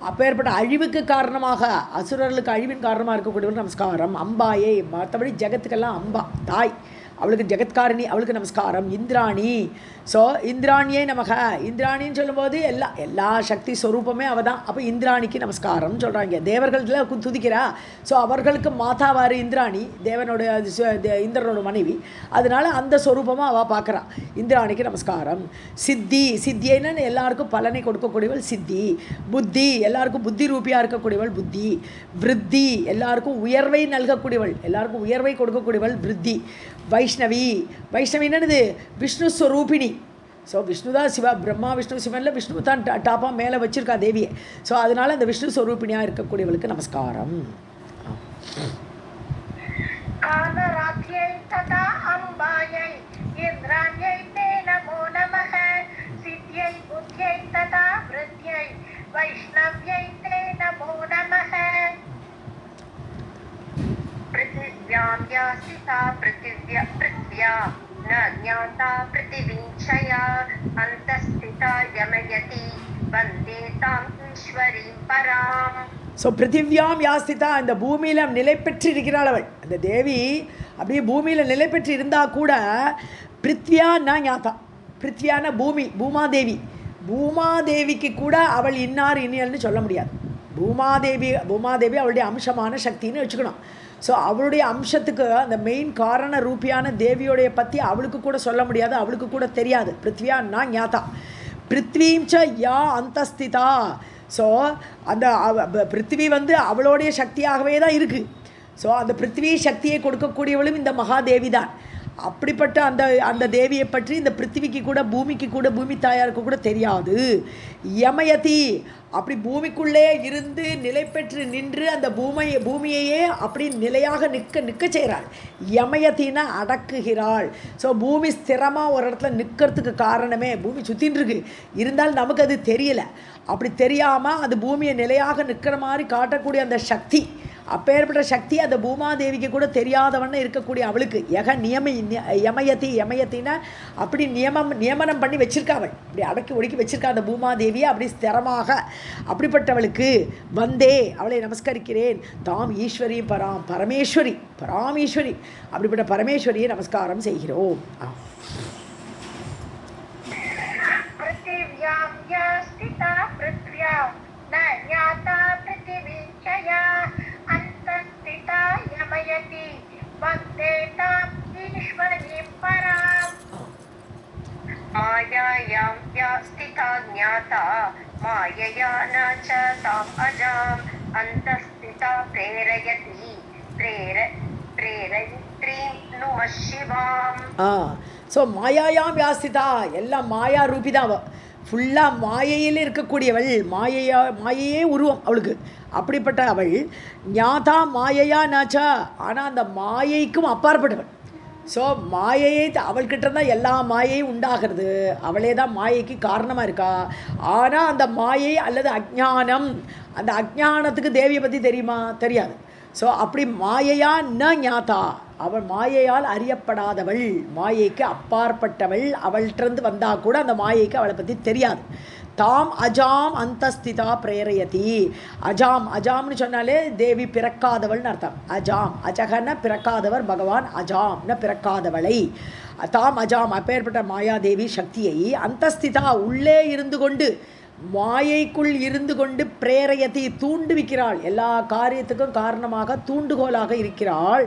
அப்பேற்பட்ட அழிவுக்கு காரணமாக, அசுரர்களுக்கு அழிவின் காரணமாக இருக்கக்கூடியவள் நமஸ்காரம். அம்பாயை, மற்றபடி ஜெகத்துக்கெல்லாம் அம்பா தாய், அவளுக்கு ஜெகத்காரணி, அவளுக்கு நமஸ்காரம். இந்திராணி, ஸோ இந்திராணியை நமக, இந்திராணின்னு சொல்லும்போது எல்லா சக்தி ஸ்வரூபமே அவள் தான். அப்போ இந்திராணிக்கு நமஸ்காரம்னு சொல்கிறாங்க. தேவர்களில் துதிக்கிறா, ஸோ அவர்களுக்கு மாதாவார் இந்திராணி, தேவனோட இந்திரனோட மனைவி, அதனால் அந்த ஸ்வரூபமாக அவள் பார்க்குறா. இந்திராணிக்கு நமஸ்காரம். சித்தி, சித்தியைன்னு எல்லாருக்கும் பலனை கொடுக்கக்கூடியவள் சித்தி. புத்தி, எல்லாருக்கும் புத்தி ரூபியாக இருக்கக்கூடியவள் புத்தி. விருத்தி, எல்லாருக்கும் உயர்வை நல்கக்கூடியவள், எல்லாருக்கும் உயர்வை கொடுக்கக்கூடியவள் விருத்தி. வைஷ்ணவி, வைஷ்ணவி என்னது? விஷ்ணு ஸ்வரூபிணி. ஸோ விஷ்ணு தான் சிவா, பிரம்மா விஷ்ணு சிவனில் விஷ்ணு தான் டாப்பாக மேலே வச்சுருக்கா தேவியை. ஸோ அதனால் அந்த விஷ்ணு ஸ்வரூபிணியாக இருக்கக்கூடியவளுக்கு நமஸ்காரம். पृथिव्यां या स्थिता पृथिव्या न ज्ञाता पृथिवीक्षया अन्तस्थिता यमयति वन्दे तां ईश्वरीं पराम्. ஸோ பிருத்திவியாம் யாஸ்திதா, இந்த பூமியில் நிலை பெற்று இருக்கிறாள் அவள். அந்த தேவி அப்படியே பூமியில் நிலை பெற்று இருந்தால் கூட பிருத்வியா நான் ஞாத்தா, பிருத்வியான பூமி, பூமாதேவி, பூமாதேவிக்கு கூட அவள் இன்னார் இனியல்னு சொல்ல முடியாது. பூமாதேவி அவளுடைய அம்சமான சக்தின்னு வச்சுக்கணும். ஸோ அவளுடைய அம்சத்துக்கு அந்த மெயின் காரண ரூபியான தேவியோடைய பற்றி அவளுக்கு கூட சொல்ல முடியாது, அவளுக்கு கூட தெரியாது. பிருத்வியா நான் ஞாத்தா, பிருத்வீம் ச யா அந்தஸ்திதா. ஸோ அந்த பிருத்திவி அவளுடைய சக்தியாகவே தான் இருக்குது. ஸோ அந்த பிருத்திவி சக்தியை கொடுக்கக்கூடியவளும் இந்த மகாதேவி தான். அப்படிப்பட்ட அந்த தேவியை பற்றி இந்த பிருத்திவிக்கு கூட, பூமிக்கு கூட, பூமி தாயாருக்கு கூட தெரியாது. யமயதி, அப்படி பூமிக்குள்ளே இருந்து நிலை பெற்று நின்று அந்த பூமியையே அப்படி நிலையாக நிற்க செய்கிறாள். யமயத்தின்னா அடக்குகிறாள். ஸோ பூமி ஸ்திரமாக ஒரு இடத்துல நிற்கிறதுக்கு காரணமே, பூமி சுற்றின்னு இருக்கு, இருந்தாலும் நமக்கு அது தெரியலை. அப்படி தெரியாமல் அது பூமியை நிலையாக நிற்கிற மாதிரி காட்டக்கூடிய அந்த சக்தி, அப்பேற்பட்ட சக்தி அந்த பூமாதேவிக்கு கூட தெரியாதவண்ண இருக்கக்கூடிய அவளுக்கு யமயத்தின்னா அப்படி நியமனம் பண்ணி வச்சிருக்கா. அவள் அப்படி அடக்கி ஒடுக்கி வச்சிருக்கா அந்த பூமாதேவியை அப்படி ஸ்திரமாக. அப்படிப்பட்டவளுக்கு வந்தே, அவளை நமஸ்கரிக்கிறேன். தாம் ஈஸ்வரி பராம், பரமேஸ்வரி, பராமேஸ்வரி, அப்படிப்பட்ட பரமேஸ்வரியை நமஸ்காரம் செய்கிறோம். प्रेरयति वन्दे ताम् ईश्वरीं पराम् मायायां या स्थिता ज्ञाता मायया न च ताम् अजाम् अन्तःस्थिता प्रेरयति प्रेरयित्रीं नुमः शिवाम् ஸோ மாயாயாம் யாஸ்திதா எல்லாம் மாயா ரூபி தான் அவள் ஃபுல்லாக மாயையில் இருக்கக்கூடியவள் மாயையே உருவம் அவளுக்கு அப்படிப்பட்ட அவள் ஞாதா மாயையா நாச்சா ஆனால் அந்த மாயைக்கும் அப்பாற்பட்டவள் ஸோ மாயையை அவள்கிட்ட தான் எல்லா மாயையும் உண்டாகிறது அவளே தான் மாயைக்கு காரணமாக இருக்கா ஆனால் அந்த மாயை அல்லது அஜ்ஞானம் அந்த அஜ்ஞானத்துக்கு தேவியை பற்றி தெரியுமா தெரியாது ஸோ அப்படி மாயையா ந ஞாதா அவள் மாயையால் அறியப்படாதவள் மாயைக்கு அப்பாற்பட்டவள் அவள்கிட்டருந்து வந்தால் கூட அந்த மாயைக்கு அவளை பற்றி தெரியாது தாம் அஜாம் அந்தஸ்திதா பிரேரயதி அஜாம்னு சொன்னாலே தேவி பிறக்காதவள்னு அர்த்தம் அஜகன பிறக்காதவர் பகவான் அஜாம்ன பிறக்காதவளை தாம் அஜாம் அப்பேற்பட்ட மாயாதேவி சக்தியை அந்தஸ்திதா உள்ளே இருந்து கொண்டு மாயைக்குள் இருந்து கொண்டு பிரேரயதி தூண்டுவிக்கிறாள் எல்லா காரியத்துக்கும் காரணமாக தூண்டுகோலாக இருக்கிறாள்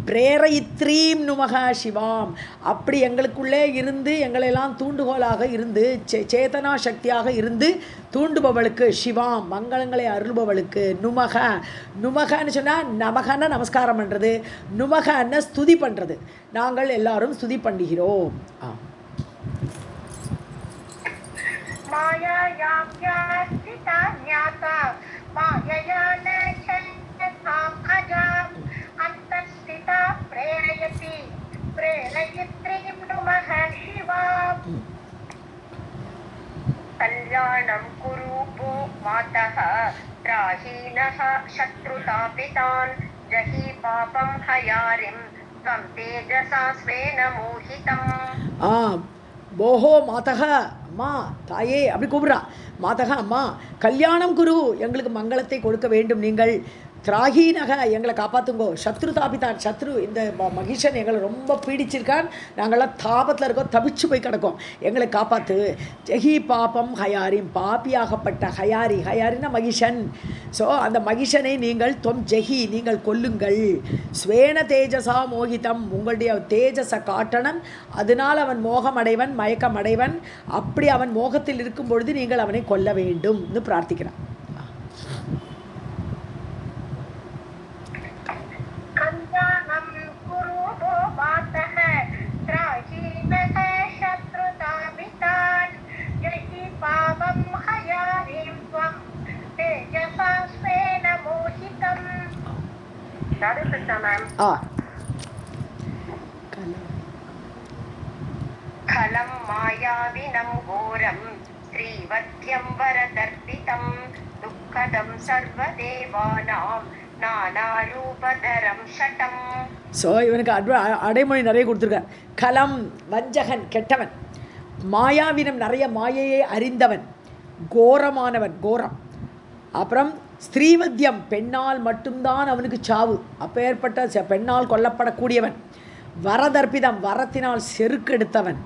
பிரேரயித்ரீம் நுமக சிவாம் அப்படி எங்களுக்குள்ளே இருந்து எங்களெல்லாம் தூண்டுகோலாக இருந்து சேதனா சக்தியாக இருந்து தூண்டுபவளுக்கு சிவாம் மங்களங்களை அருள்பவளுக்கு நுமகன்னு சொன்னால் நமகன்னு நமஸ்காரம் பண்ணுறது நுமகன்னு ஸ்துதி பண்ணுறது நாங்கள் எல்லாரும் ஸ்துதி பண்ணுகிறோம் मायायां या स्थिता ज्ञाता मायया न च ताम् अजाम् अन्तःस्थिता प्रेरयित्रीं नुमः शिवाम् कल्याणं कुरु भो मातः त्राहीनः शत्रुतापितान् जहि पापं हयारिं त्वं तेजसा स्वेन मोहितम् போஹோ மாதக அம்மா தாயே அப்படி கூப்பிட்றா மாதக அம்மா கல்யாணம் குரு எங்களுக்கு மங்களத்தை கொடுக்க வேண்டும் நீங்கள் திராகீனக எங்களை காப்பாற்றுங்கோ சத்ரு தாபித்தான் சத்ரு இந்த மகிஷன் எங்களை ரொம்ப பீடிச்சிருக்கான் நாங்கள்லாம் தாபத்தில் இருக்கோம் தவிச்சு போய் கிடக்கோம் எங்களை காப்பாற்று ஜெஹி பாபம் ஹயாரிம் பாப்பியாகப்பட்ட ஹயாரின்னா மகிஷன் ஸோ அந்த மகிஷனை நீங்கள் ஜெஹி நீங்கள் கொல்லுங்கள் ஸ்வேன தேஜசா மோகிதம் உங்களுடைய தேஜஸை காட்டணும் அதனால் அவன் மோகம் அடைவன் மயக்கம் அடைவன் அப்படி அவன் மோகத்தில் இருக்கும் பொழுது நீங்கள் அவனை கொல்ல வேண்டும்னு பிரார்த்திக்கிறான் खलं मायाविनं घोरं श्रीवध्यं वरदर्पितं दुःखदं सर्वदेवानां नानारूपधरं शटम् ஸோ இவனுக்கு அடைமொழி நிறைய கொடுத்துருக்கார் கலம் வஞ்சகன் கெட்டவன் மாயாவினம் நிறைய மாயையை அறிந்தவன் கோரமானவன் கோரம் அப்புறம் ஸ்ரீவத்தியம் பெண்ணால் மட்டும்தான் அவனுக்கு சாவு அப்பேற்பட்ட பெண்ணால் கொல்லப்படக்கூடியவன் வரதர்ப்பிதம் வரத்தினால் செருக்கெடுத்தவன்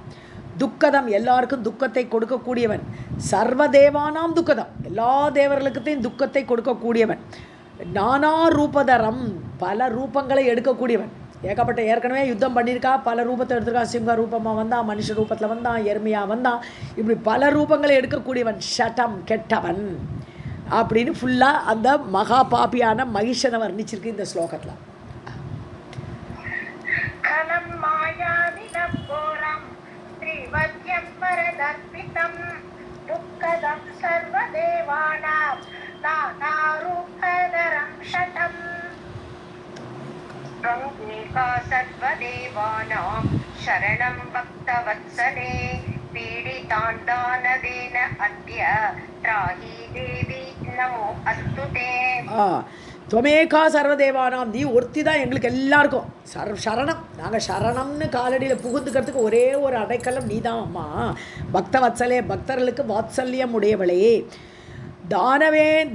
துக்கதம் எல்லாருக்கும் துக்கத்தை கொடுக்கக்கூடியவன் சர்வதேவானாம் துக்கதம் எல்லா தேவர்களுக்குத்தையும் துக்கத்தை கொடுக்கக்கூடியவன் நானா ரூபதரம் பல ரூபங்களை எடுக்கக்கூடியவன் ஏகப்பட்ட ஏற்கனவே யுத்தம் பண்ணியிருக்கா பல ரூபத்தை எடுத்திருக்கா சிங்க ரூபமாக வந்தான் மனுஷ ரூபத்தில் வந்தான் எருமையாக வந்தான் இப்படி பல ரூபங்களை எடுக்கக்கூடியவன் ஷட்டம் கெட்டவன் அப்படின்னு ஃபுல்லாக அந்த மகா பாப்பியான மகிஷனை வர்ணிச்சிருக்கு இந்த ஸ்லோகத்தில் सर्वदेवानां शरणं भक्तवत्सले पीडितान् दानवेन अद्य त्राहि देवी नमो अस्तु ते துவமேகா சர்வதேவானாம் நீ ஒருத்தி தான் எங்களுக்கு எல்லாருக்கும் சரணம் நாங்கள் சரணம்னு காலடியில் புகுந்துக்கிறதுக்கு ஒரே ஒரு அடைக்கலம் நீ தான் அம்மா பக்தவத்சலே பக்தர்களுக்கு வாத்சல்யம் உடையவளே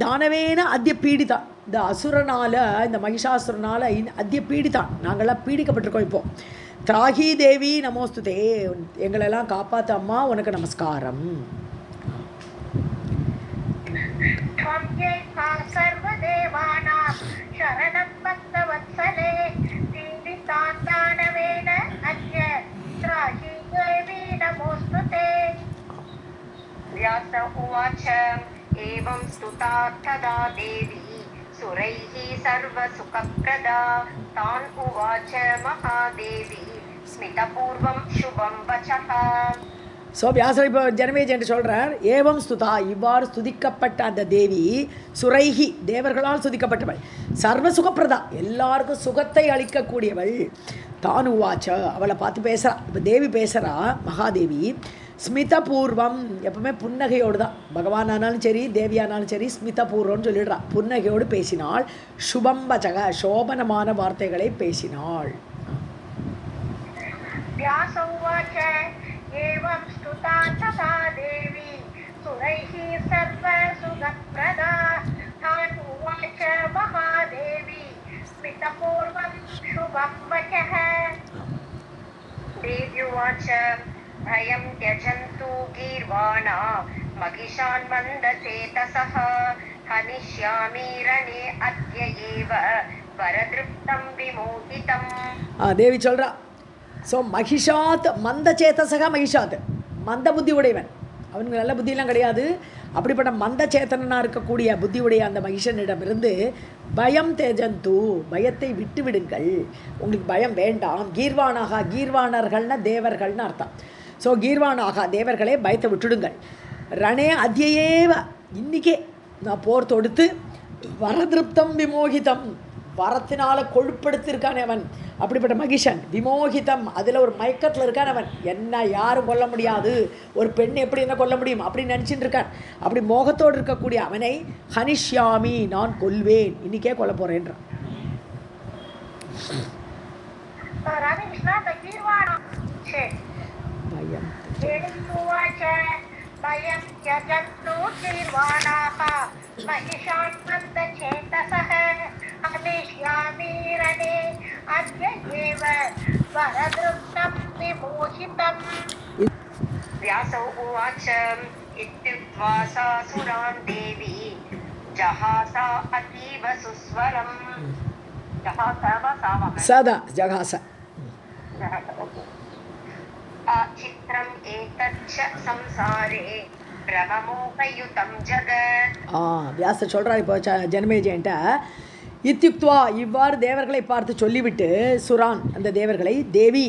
தானவேன அத்திய பீடிதான் இந்த அசுரனால் இந்த மகிஷாசுரனால் அத்திய பீடித்தான் நாங்கள்லாம் பீடிக்கப்பட்டிருக்கோம் இப்போது திராகி தேவி நமோஸ்துதே எங்களெல்லாம் காப்பாற்று அம்மா உனக்கு நமஸ்காரம் सर्वदेवानां शरणं भक्तवत्सले उवाच एवं स्तुता तदा देवी सुरैः सर्वसुखप्रदा तान् उवाच महादेवी स्मितपूर्वं शुभं वचः. ஸோ வியாசர் இப்போ ஜனமேஜ் என்று சொல்கிறார். ஏவம் ஸ்துதா, இவ்வாறு ஸ்துதிக்கப்பட்ட அந்த தேவி சுரைஹி, தேவர்களால் ஸ்துதிக்கப்பட்டவள், சர்வ சுகப்பிரதா, எல்லாருக்கும் சுகத்தை அளிக்கக்கூடியவள். தான் உவாச்ச, அவளை பார்த்து பேசுகிறா. இப்போ தேவி பேசுகிறா, மகாதேவி. ஸ்மிதபூர்வம், எப்பவுமே புன்னகையோடு தான், பகவானானாலும் சரி தேவியானாலும் சரி ஸ்மிதபூர்வம்னு சொல்லிடுறா. புன்னகையோடு பேசினாள். சுபம் வச்சக, சோபனமான வார்த்தைகளை பேசினாள். एवं स्तुता तथा देवी सुरैः सर्वसुखप्रदा तान् उवाच महादेवी स्मितपूर्वं शुभं वचः. देवी उवाच भयं त्यजन्तु गीर्वाणा महिषान् मन्दचेतसः हनिष्यामि रणे अद्य एव वरदृप्तं विमोहितम्. தேவி சொல்கிறா. ஸோ மகிஷாத் மந்த சேத்தசக மகிஷாத், மந்த புத்தி உடையவன், அவனுக்கு நல்ல புத்தியெல்லாம் கிடையாது. அப்படிப்பட்ட மந்த சேத்தனாக இருக்கக்கூடிய புத்தி உடைய அந்த மகிஷனிடமிருந்து பயம் தேஜந்து, பயத்தை விட்டு விடுங்கள், உங்களுக்கு பயம் வேண்டாம். கீர்வானாக, கீர்வானர்கள்னா தேவர்கள்னு அர்த்தம். ஸோ கீர்வானாக தேவர்களே பயத்தை விட்டுடுங்கள். ரணே அத்தியேவ, இன்றைக்கே நான் போர் தொடுத்து வரதிருப்தம் விமோகிதம், வரத்தினால கொழுப்படுத்திருக்கான் அவன். அப்படிப்பட்ட மகிஷன் விமோகிதம், அதில் ஒரு மயக்கத்தில் இருக்கான் அவன். என்ன யாரும் கொல்ல முடியாது, ஒரு பெண் எப்படி என்ன கொல்ல முடியும் அப்படின்னு நினச்சிட்டு இருக்கான். அப்படி மோகத்தோடு இருக்கக்கூடிய அவனை ஹனிஷ்யாமி, நான் கொல்வேன், இன்னைக்கே கொல்ல போறேன்றான். பயம் யஜந்து கீர்வாணாः महिषान् मन्दचेतसः हनिष्यामि रणे अद्य एव वरदृप्तं विमोहितम्. व्यासौ उवाच इत्युक्त्वा सा सुरान् देवी जहासा अतीव सुस्वरम्. सदा जहास चित्रम् एतच्च संसारे பிரமமோகயுதம் ஜகத். வியாசர் சொல்கிறார் இப்போ ஜனமேஜயன்ட்ட. இத்யுக்த்வா, இவ்வாறு தேவர்களை பார்த்து சொல்லிவிட்டு சுரான், அந்த தேவர்களை தேவி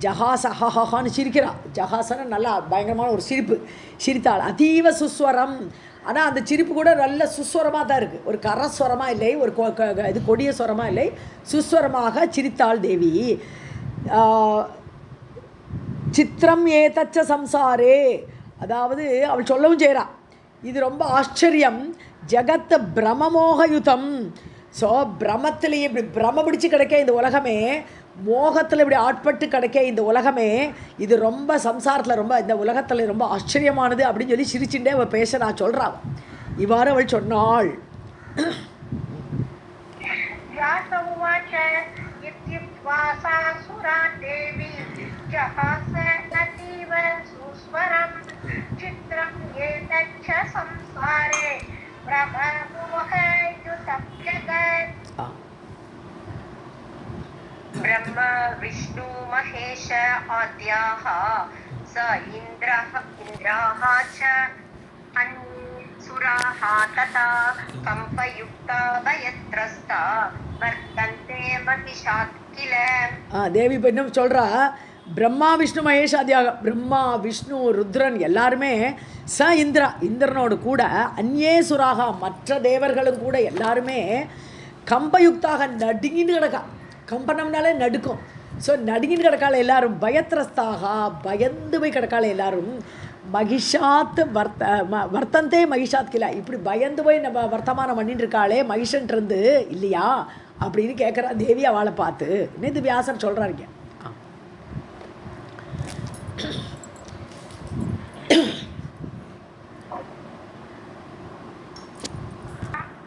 ஜஹாச ஹஹான்னு சிரிக்கிறா. ஜஹாசன நல்லா பயங்கரமான ஒரு சிரிப்பு சிரித்தாள். அதீவ சுஸ்வரம், ஆனால் அந்த சிரிப்பு கூட நல்ல சுஸ்வரமாக தான் இருக்குது. ஒரு கரஸ்வரமாக இல்லை, ஒரு இது கொடிய ஸ்வரமாக இல்லை, சுஸ்வரமாக சிரித்தாள் தேவி. சித்திரம் ஏதச்ச சம்சாரே, அதாவது அவள் சொல்லவும் செய்கிறா, இது ரொம்ப ஆச்சரியம். ஜகத் பிரமமோகயுதம். ஸோ பிரமத்திலேயே இப்படி பிரம பிடிச்சு கிடைக்க இந்த உலகமே, மோகத்தில் இப்படி ஆட்பட்டு கிடைக்க இந்த உலகமே, இது ரொம்ப சம்சாரத்தில் ரொம்ப, இந்த உலகத்தில் ரொம்ப ஆச்சரியமானது அப்படின்னு சொல்லி சிரிச்சுட்டே அவள் பேச நான் சொல்கிறாள். இவ்வாறு அவள் சொன்னாள். चित्रं एतच्च संसारे ब्रह्ममोहयुतं जगत्. ब्रह्म विष्णु महेश आद्याः स इन्द्राः च अन्ये सुराः तथा कम्पयुक्ता भयत्रस्ता वर्तन्ते महिषात् किल. தேவி பெண்ணும் சொல்கிறா, பிரம்மா விஷ்ணு மகேஷாதியாக, பிரம்மா விஷ்ணு ருத்ரன் எல்லாருமே ச இந்திரா, இந்திரனோடு கூட அந்நே சுராகா, மற்ற தேவர்களும் கூட எல்லாருமே கம்பயுக்தாக நடுங்கின்னு கிடக்கா. கம்பனம்னாலே நடுக்கும். ஸோ நடுங்கின்னு கிடக்கால எல்லாரும். பயத்திரஸ்தாக, பயந்து போய் கிடக்கால எல்லாரும். மகிஷாத் வர்த்தந்தே மகிஷாத் கிலா, இப்படி பயந்து போய் நம்ம வர்த்தமானம் பண்ணிட்டு இருக்காளே மகிஷன்ட்டு இல்லையா அப்படின்னு கேட்குறா தேவி அவளை பார்த்து. இது வியாசர் சொல்கிறாருங்க.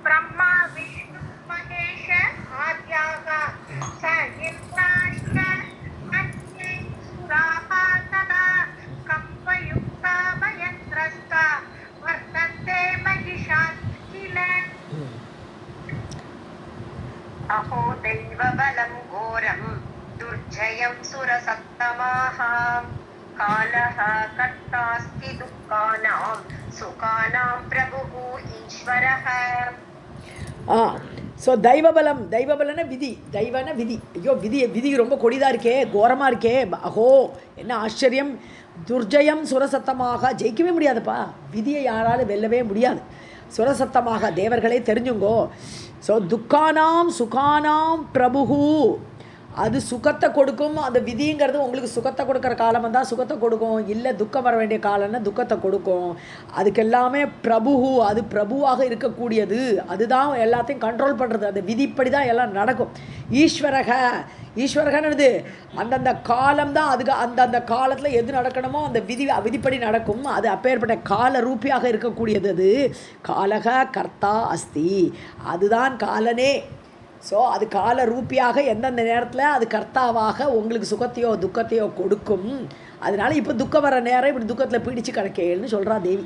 ब्रह्मा विष्णु महेश आद्याः स इन्द्राश्च अन्ये सुराः तथा कम्पयुक्ता भयत्रस्ता वर्तन्ते महिषात् किल. अहो दैवबलं घोरं दुर्जयं सुरसत्तमाः कालः कर्तास्ति दुःखानां सुखानां प्रभुः ईश्वरः. ஸோ தெய்வபலன விதி, தெய்வன விதி. ஐயோ விதி ரொம்ப கொடிதாக இருக்கே, கோரமாக இருக்கே, அஹோ என்ன ஆச்சரியம். துர்ஜயம் சுரசத்தமாக ஜெயிக்கவே முடியாதுப்பா, விதியை யாராலும் வெல்லவே முடியாது. சுரசத்தமாக தேவர்களே தெரிஞ்சுங்கோ. ஸோ துக்கானாம் சுகானாம் பிரபுகு, அது சுகத்தை கொடுக்கும். அந்த விதிங்கிறது உங்களுக்கு சுகத்தை கொடுக்குற காலம் வந்தால் சுகத்தை கொடுக்கும், இல்லை துக்கம் வர வேண்டிய காலம்னா துக்கத்தை கொடுக்கும். அதுக்கு எல்லாமே பிரபுகு, அது பிரபுவாக இருக்கக்கூடியது, அதுதான் எல்லாத்தையும் கண்ட்ரோல் பண்ணுறது. அந்த விதிப்படி தான் எல்லாம் நடக்கும். ஈஸ்வரகன்னு அந்தந்த காலம்தான், அதுக்கு அந்தந்த காலத்தில் எது நடக்கணுமோ அந்த விதிப்படி நடக்கும். அது அப்பேற்பட்ட கால ரூபியாக இருக்கக்கூடியது. அது காலக கர்த்தா அஸ்தி, அதுதான் காலனே. ஸோ அது கால ரூபியாக எந்தெந்த நேரத்தில் அது கர்த்தாவாக உங்களுக்கு சுகத்தையோ துக்கத்தையோ கொடுக்கும். அதனால இப்போ துக்கம் வர நேரம் இப்படி துக்கத்தில் பீடிச்சு கிடக்கேன்னு சொல்கிறா தேவி.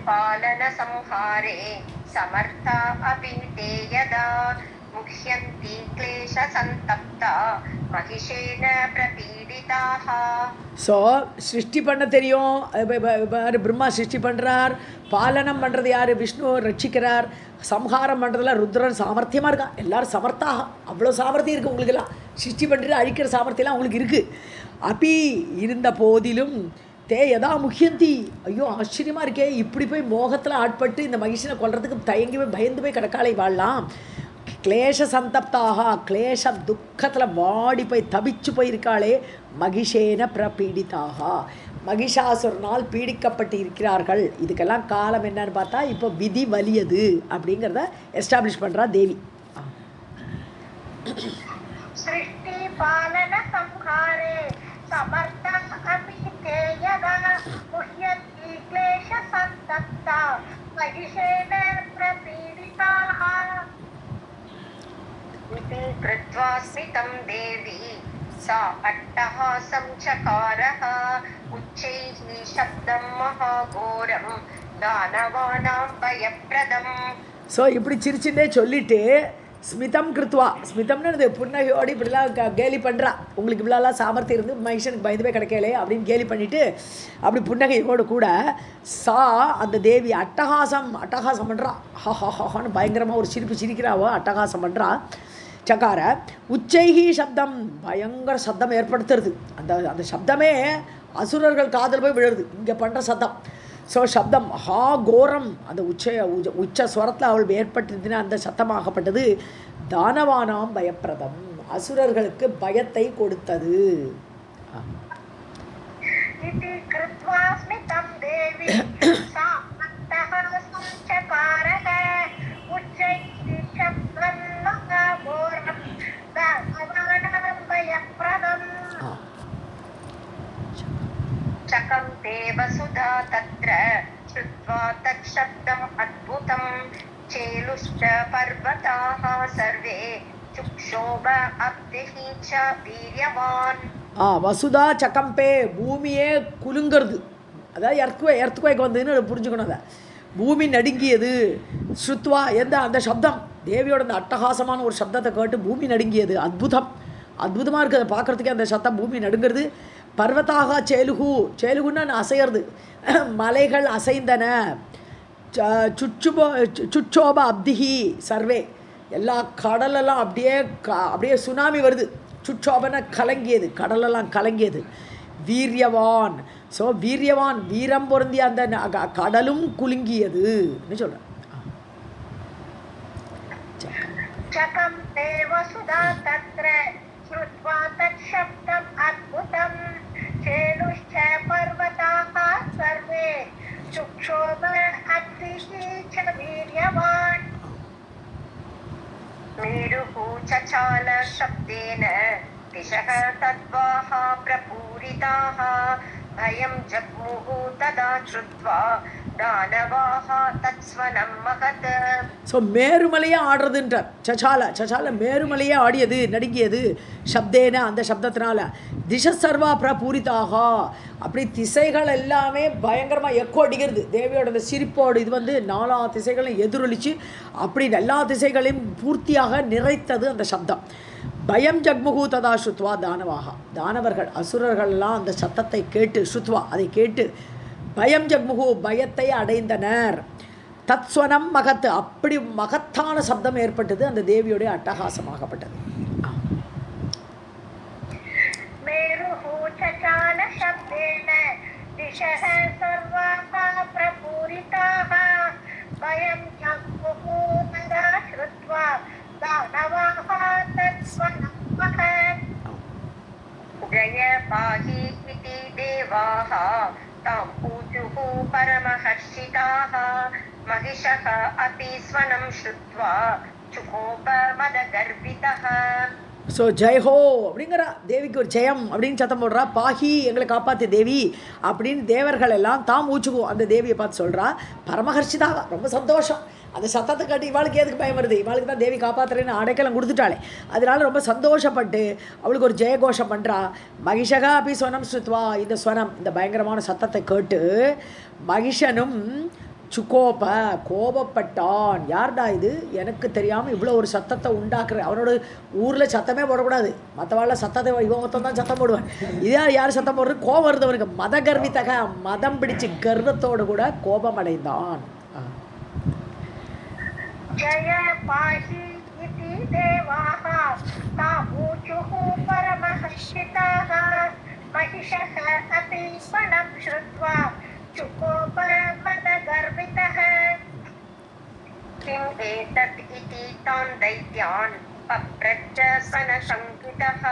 पालन संहारे समर्था अपि ते यदा मुह्यन्ति क्लेश संतप्ता महिषेन प्रपीडिताः. ஸோ சிருஷ்டி பண்ண தெரியும், பிரம்மா சிருஷ்டி பண்ணுறார். பாலனம் பண்ணுறது யார்? விஷ்ணு ரட்சிக்கிறார். சம்ஹாரம் பண்ணுறதுல ருத்ரன் சாமர்த்தியமாக இருக்கான். எல்லோரும் சமர்த்தாக, அவ்வளோ சாமர்த்தியம் இருக்குது உங்களுக்கெல்லாம். சிருஷ்டி பண்ணுறது அழிக்கிற சாமர்த்தியெல்லாம் உங்களுக்கு இருக்குது. அப்படி இருந்த போதிலும் தே எதா முக்கியந்தி, ஐயோ ஆச்சரியமாக இருக்கே, இப்படி போய் மோகத்தில் ஆட்பட்டு இந்த மகிஷனை கொல்றதுக்கு தயங்கி போய் பயந்து போய் கடக்காலை வாழலாம். கிளேஷ சந்தப்தாக, கிளேஷ துக்கத்தில் வாடி போய் தபிச்சு போயிருக்காளே, மகிஷேன பிரபீடிதாக, மகிஷாசுரனால் பீடிக்கப்பட்டு இருக்கிறார்கள். இதுக்கெல்லாம் காலம் என்னன்னு பார்த்தா இப்போ விதி வலியது அப்படிங்கிறத எஸ்டாப்ளிஷ் பண்ணுறா தேவி. सृष्टि पालन संहारे समर्था अपि ते यदा मुह्यन्ति क्लेश संतप्ता महिषेन प्रपीडिताः. इति कृत्वा स्मितं देवी सा अट्टहासं चकारः उच्चैः शब्दं महाघोरं दानवानां भयप्रदम्. ஸோ இப்படி சிரிச்சுட்டே சொல்லிட்டு ஸ்மிதம் கிருத்வா, ஸ்மிதம்னு புன்னகையோடு இப்படிலாம் கேலி பண்ணுறா. உங்களுக்கு இவ்வளோலாம் சாமர்த்தியம் இருந்து மனுஷனுக்கு பயந்து போய் கிடைக்கலே அப்படின்னு கேலி பண்ணிவிட்டு அப்படி புன்னகையோடு கூட சா அந்த தேவி அட்டகாசம் பண்ணுறா. ஹான்னு பயங்கரமாக ஒரு சிரிக்கிறாவோ, அட்டகாசம் பண்ணுறா. சக்கார உச்சைகி சப்தம், பயங்கர சப்தம் ஏற்படுத்துறது. அந்த சப்தமே அசுரர்கள் காதல் போய் விழுறது இங்கே பண்ணுற சத்தம். ஸோ சப்தம் ஹா கோரம், அந்த உச்ச ஸ்வரத்தில் அவள் ஏற்பட்டிருந்தன அந்த சத்தமாகப்பட்டது தானவானாம் பயப்பிரதம், அசுரர்களுக்கு பயத்தை கொடுத்தது. चकं ते वसुधा तत्र श्रुत्वा तच्छब्दम् अद्भुतं चेलुश्च पर्वताः सर्वे चुक्षोभ अब्धिः च वीर्यवान्. வசுதா சக்கம்பே, பூமியே குலுங்கிறது. அதாவது எர்த்குவேக் வந்ததுன்னு புரிஞ்சுக்கணும். அதை பூமி நடுங்கியது. ஸ்ருத்வா எந்த அந்த சப்தம், தேவியோட அந்த அட்டகாசமான ஒரு சப்தத்தை கேட்டு பூமி நடுங்கியது. அற்புதமாக இருக்குது அதை பார்க்குறதுக்கே. அந்த சத்தம் பூமி நடுங்கிறது. பர்வத்தாக சேலுகுன்னு அசைகிறது, மலைகள் அசைந்தன. சுட்சோப அப்திஹி சர்வே, எல்லா கடலெல்லாம் அப்படியே சுனாமி வருது. சுட்சோபன கலங்கியது, கடலெல்லாம் கலங்கியது. வீரியவான், ஸோ வீரியவான் வீரம் பொருந்திய அந்த கடலும் குலுங்கியதுன்னு சொல்கிறேன். श्रुत्वा तच्छब्दम् अद्भुतं चेलुश्च पर्वताः सर्वे चुक्षोभ अब्धिः च वीर्यवान्. मेरुः चचाल शब्देन दिशः तद्वाः प्रपूरिताः भयं जग्मुः तदा श्रुत्वा दानवाः तत्स्वनं महत् ஸோ மேருமலையே ஆடுறதுன்றார். சசால மேருமலையே ஆடியது, நடுங்கியது சப்தேன, அந்த சப்தத்தினால. திச சர்வா பிரபூரிதாக, அப்படி திசைகள் எல்லாமே பயங்கரமாக எக்கோ அடிக்கிறது. தேவியோட அந்த சிரிப்போடு இது வந்து நாலா திசைகளையும் எதிரொலிச்சு அப்படி எல்லா திசைகளையும் பூர்த்தியாக நிறைத்தது அந்த சப்தம். பயம் ஜக்முகு ததா ஸ்ருத்வா தானவாக, தானவர்கள் அசுரர்கள்லாம் அந்த சத்தத்தை கேட்டு, ஸ்ருத்வா அதை கேட்டு, பயம் ஜக்முகு பயத்தை அடைந்தனர். தத்ஸ்வனம் மகத், அப்படி மகத்தான சப்தம் ஏற்பட்டது, அந்த தேவியுடைய அட்டகாசமாகப்பட்டது. मेरुः चचाल शब्देन दिशः सर्वाः प्रपूरिताः वयं जग्मुः तदा श्रुत्वा दानवाः तत्स्वनं महत् जय पाहि इति देवाः ताम् ऊचुः परमहर्षिताः महिषः अपि स्वनं श्रुत्वा चुकोप मदगर्वितः. ஸோ ஜெய்ஹோ அப்படிங்கிற தேவிக்கு ஒரு ஜெயம் அப்படின்னு சத்தம் போடுறா. பாஹி, எங்களை காப்பாற்று தேவி அப்படின்னு தேவர்கள் எல்லாம் தாம் ஊச்சுக்கும் அந்த தேவியை பார்த்து சொல்கிறா. பரமஹர்ஷிதாக, ரொம்ப சந்தோஷம். அந்த சத்தத்தை காட்டி இவாளுக்கு எதுக்கு பயம் வருது, இவாளுக்கு தான் தேவி காப்பாற்றுறேன்னு அடைக்கலம் கொடுத்துட்டாளே, அதனால ரொம்ப சந்தோஷப்பட்டு அவளுக்கு ஒரு ஜெயகோஷம் பண்ணுறா. மகிஷகா அப்படி ஸ்வனம் ஸ்ருத்வா, இந்த ஸ்வனம், இந்த பயங்கரமான சத்தத்தை கேட்டு மகிஷனும் சுகோப கோபப்பட்டான். யார்டா இது, எனக்கு தெரியாமல் இவ்வளோ ஒரு சத்தத்தை உண்டாக்குற, அவனோட ஊரில் சத்தமே போடக்கூடாது, மற்றவாళ్ళ சத்தத்தை இவன் மொத்தம் தான் சத்தம் போடுவான், இதே யார் சத்தம் போடுறது, கோபம் வருது அவனுக்கு. மத கர்வித்தக, மதம் பிடிச்சு கர்வத்தோடு கூட கோபம் அடைந்தான். जय पाहि इति देवाः तामूचुः परमहर्षिताः महिषः अपि स्वनं श्रुत्वा चुकोप मदगर्वितः किम् एतत् इति तान् दैत्यान् पप्रच्छ सनशङ्कितः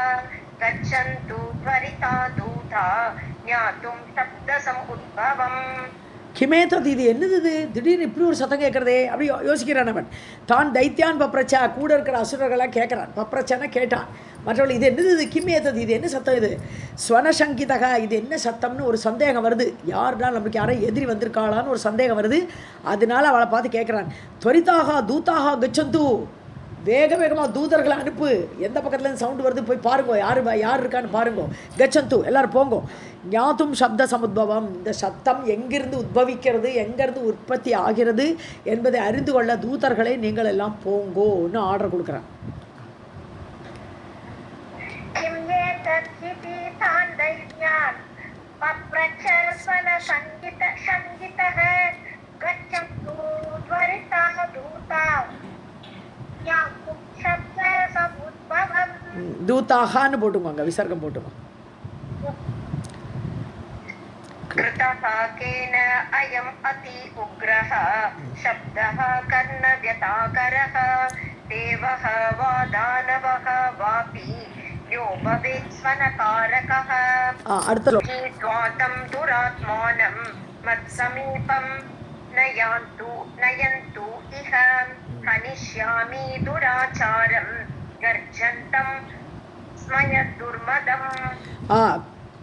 गच्छन्तु त्वरिता दूता ज्ञातुं शब्दसमुद्भवम्. கிமேதத், இது என்னது இது, திடீர்னு இப்படி ஒரு சத்தம் கேட்குறதே அப்படி யோசிக்கிறான் அவன். தான் தைத்தியான் பப்ரச்சா, கூட இருக்கிற அசுரர்களாக கேட்குறான். பப்ரச்சானா கேட்டான். மற்றவர்கள் இது என்னது இது, கிமேதத் இது என்ன சத்தம் இது, ஸ்வனசங்கிதக இது என்ன சத்தம்னு ஒரு சந்தேகம் வருது. யாருனா நம்மளுக்கு யாரும் எதிரி வந்திருக்காளான்னு ஒரு சந்தேகம் வருது. அதனால அவளை பார்த்து கேட்குறான். துவரிதாக தூதாக கச்சந்து, வேக வேகமாக தூதர்களை அனுப்பு, எந்த பக்கத்துலேருந்து சவுண்டு வருது போய் பாருங்கோ, யார் இருக்கான்னு பாருங்கோ. கச்சந்து, எல்லோரும் போங்கோ. ஞாத்தும் சப்த சமுத்பவம், இந்த சத்தம் எங்கிருந்து உத்பவிக்கிறது, எங்கேருந்து உற்பத்தி ஆகிறது என்பதை அறிந்து கொள்ள தூதர்களை நீங்கள் எல்லாம் போங்கோன்னு ஆர்டர் கொடுக்குறான். தூதாகான்னு போட்டுக்கோங்க, விசர்க்கம் போட்டுக்கோங்க. कृतः केन अयम् अति उग्रः शब्दः कर्णव्यताकरः देवः वा दानवः वापि यो भवेत् स्वनकारकः स्वातं दुरात्मानं मत्समीपं नयन्तु इह हनिष्यामि दुराचारं गर्जन्तं स्मयदुर्मदम्.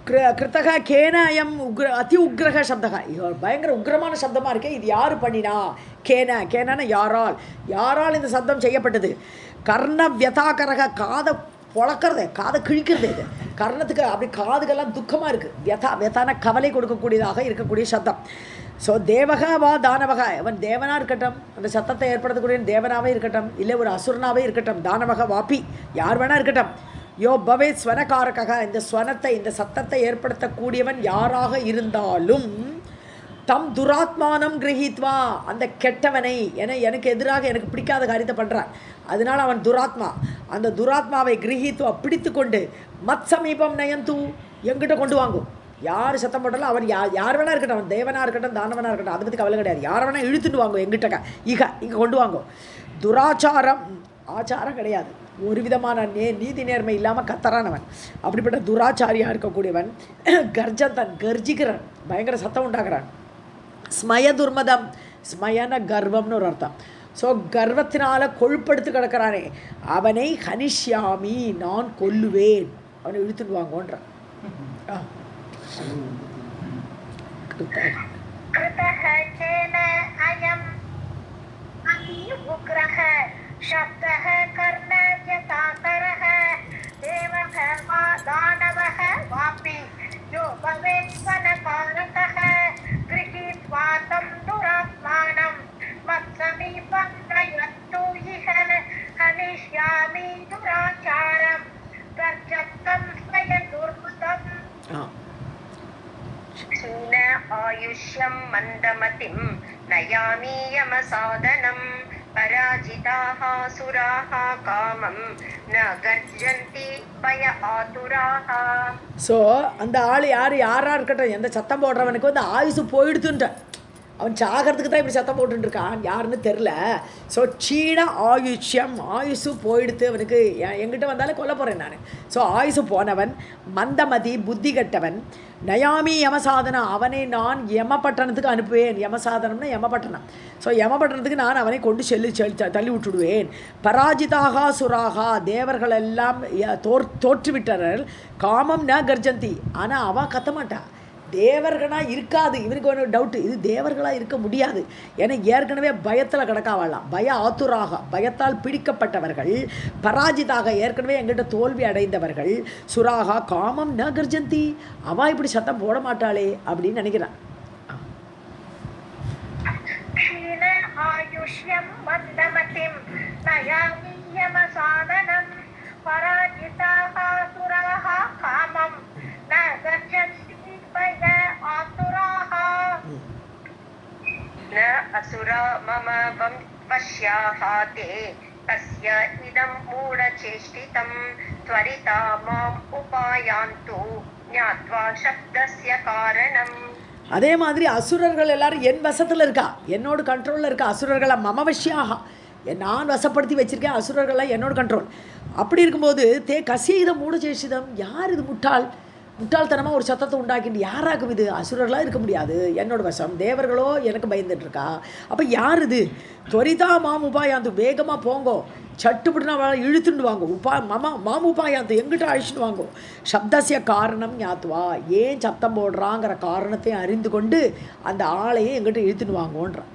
கிருத்தக கேன அயம் அதி உக்ரக சப்தக, பயங்கர உக்ரமான சப்தமாக இருக்கே, இது யார் பண்ணினா, கேனான யாரால் இந்த சப்தம் செய்யப்பட்டது. கர்ண வியதாகரக, காதை பொழக்கிறது, காதை கிழிக்கிறது. இது கர்ணத்துக்கு அப்படி காதுகள்லாம் துக்கமாக இருக்குது. வியதான கவலை கொடுக்கக்கூடியதாக இருக்கக்கூடிய சப்தம். ஸோ தேவக வா தானவக, அவன் தேவனாக இருக்கட்டும், அந்த சத்தத்தை ஏற்படுத்தக்கூடிய தேவனாகவே இருக்கட்டும், இல்லை ஒரு அசுரனாகவே இருக்கட்டும், தானவக வாப்பி யார் வேணா இருக்கட்டும், யோ பவே ஸ்வனகாரக, இந்த ஸ்வனத்தை இந்த சத்தத்தை ஏற்படுத்தக்கூடியவன் யாராக இருந்தாலும், தம் துராத்மானம் கிரகித்வா, அந்த கெட்டவனை எனக்கு எதிராக எனக்கு பிடிக்காத காரியத்தை பண்ணுறான், அதனால் அவன் துராத்மா, அந்த துராத்மாவை கிரகித்வா பிடித்து கொண்டு மத் சமீபம் நயந்து, எங்கிட்ட கொண்டு வாங்கும். யார் சத்தம் போட்டாலும் அவர் யார் வேணா இருக்கட்டும், அவன் தேவனாக இருக்கட்டும் தானவனாக இருக்கட்டும், அதை பற்றி கவலை கிடையாது, யார் வேணா இழுத்துட்டு வாங்கும் எங்கிட்ட, இங்கே கொண்டு வாங்கும். துராச்சாரம், ஆச்சாரம் கிடையாது, ஒரு விதமான நீதி நேர்மை இல்லாமல் கத்தரானவன், அப்படிப்பட்ட துராச்சாரியாக இருக்கக்கூடியவன். கர்ஜந்தன், கர்ஜிக்கிறான், பயங்கர சத்தம் உண்டாக்குறான். ஸ்மய துர்மதம், ஸ்மயன கர்வம்னு ஒரு அர்த்தம். ஸோ கர்வத்தினால கொழுப்படுத்து கிடக்கிறானே அவனை ஹனிஷ்யாமி, நான் கொல்லுவேன், அவனை இழுத்துட்டு வாங்கோன்றான். कृतः केन अयम् अति उग्रः शब्दः कर्णव्यताकरः देवः वा दानवः वापि यो भवेत्वनकारकः गृहीत्वा तं दुरात्मानं मत्समीपं प्रयत्तु इह हनिष्यामि दुराचारं गर्जन्तं स्वयं दुर्मतम् क्षीण आयुष्यं मन्दमतिं नयामि यमसादनं पराजिताः सुराः कामं न गर्जन्ति भय आतुराः. ஸோ அந்த ஆள் யாராக இருக்கட்டும், எந்த சத்தம் போடுறவனுக்கு வந்து ஆயுசு போயிடுத்துன்ற, அவன் சாகிறதுக்கு தான் இப்படி சத்தம் போட்டுருக்கான், யாருன்னு தெரில. ஸோ சீன ஆயுஷ்யம், ஆயுசு போயிடுத்து அவனுக்கு, என்கிட்ட வந்தாலும் கொல்ல போகிறேன் நான். ஸோ ஆயுசு போனவன், மந்தமதி புத்தி கட்டவன், நயாமி யமசாதனா, அவனை நான் யமபட்டணத்துக்கு அனுப்புவேன். யமசாதனம்னா யமபட்டணம். ஸோ யமபட்டணத்துக்கு நான் அவனை கொண்டு தள்ளி விட்டுடுவேன். பராஜிதாக சுராகா, தேவர்கள் எல்லாம் தோற்றுவிட்டனர். காமம் ந கர்ஜந்தி, ஆனால் அவன் கத்த மாட்டான். தேவர்களாக இருக்காது. இவனுக்கு ஒரு டவுட்டு, இது தேவர்களாக இருக்க முடியாது. ஏன்னா ஏற்கனவே பயத்தில் கிடக்காவாளாம். பய ஆத்துராக, பயத்தால் பிடிக்கப்பட்டவர்கள். பராஜிதாக, ஏற்கனவே எங்கிட்ட தோல்வி அடைந்தவர்கள். சுராகா காமம் ந கர்ஜந்தி, அவா இப்படி சத்தம் போட மாட்டாளே அப்படின்னு நினைக்கிறான். न असुरा मम वश्याः ते तस्य इदं मूढचेष्टितं त्वरिता माम् उपायान्तु ज्ञात्वा शब्दस्य कारणम्. அதே மாதிரி அசுரர்கள் எல்லாரும் என் வசத்தில் இருக்கா, என்னோட கண்ட்ரோலில் இருக்கா. அசுரர்களை மமவசியாக, நான் வசப்படுத்தி வச்சுருக்கேன். அசுரர்கள்லாம் என்னோட கண்ட்ரோல். அப்படி இருக்கும்போது தே கசிய இதை மூடச்சேஷிதம், யார் இது முட்டாள்தனமாக ஒரு சத்தத்தை உண்டாக்கிட்டு யாராக்கும் இது? அசுரர்களாக இருக்க முடியாது, என்னோட வசம். தேவர்களோ எனக்கு பயந்துட்டுருக்கா. அப்போ யார் இது? துவரிதா மாம் உபாயாந்து, வேகமாக போங்கோ, சட்டுப்பட்டுனா இழுத்துட்டு வாங்கோ. மாம் உபாயாந்து, எங்கிட்ட அழிச்சுட்டு வாங்கோ. சப்தசிய காரணம் ஞாத்துவா, ஏன் சத்தம் போடுறாங்கிற காரணத்தை அறிந்து கொண்டு அந்த ஆளையே எங்கிட்ட இழுத்துட்டு வாங்கோன்றான்.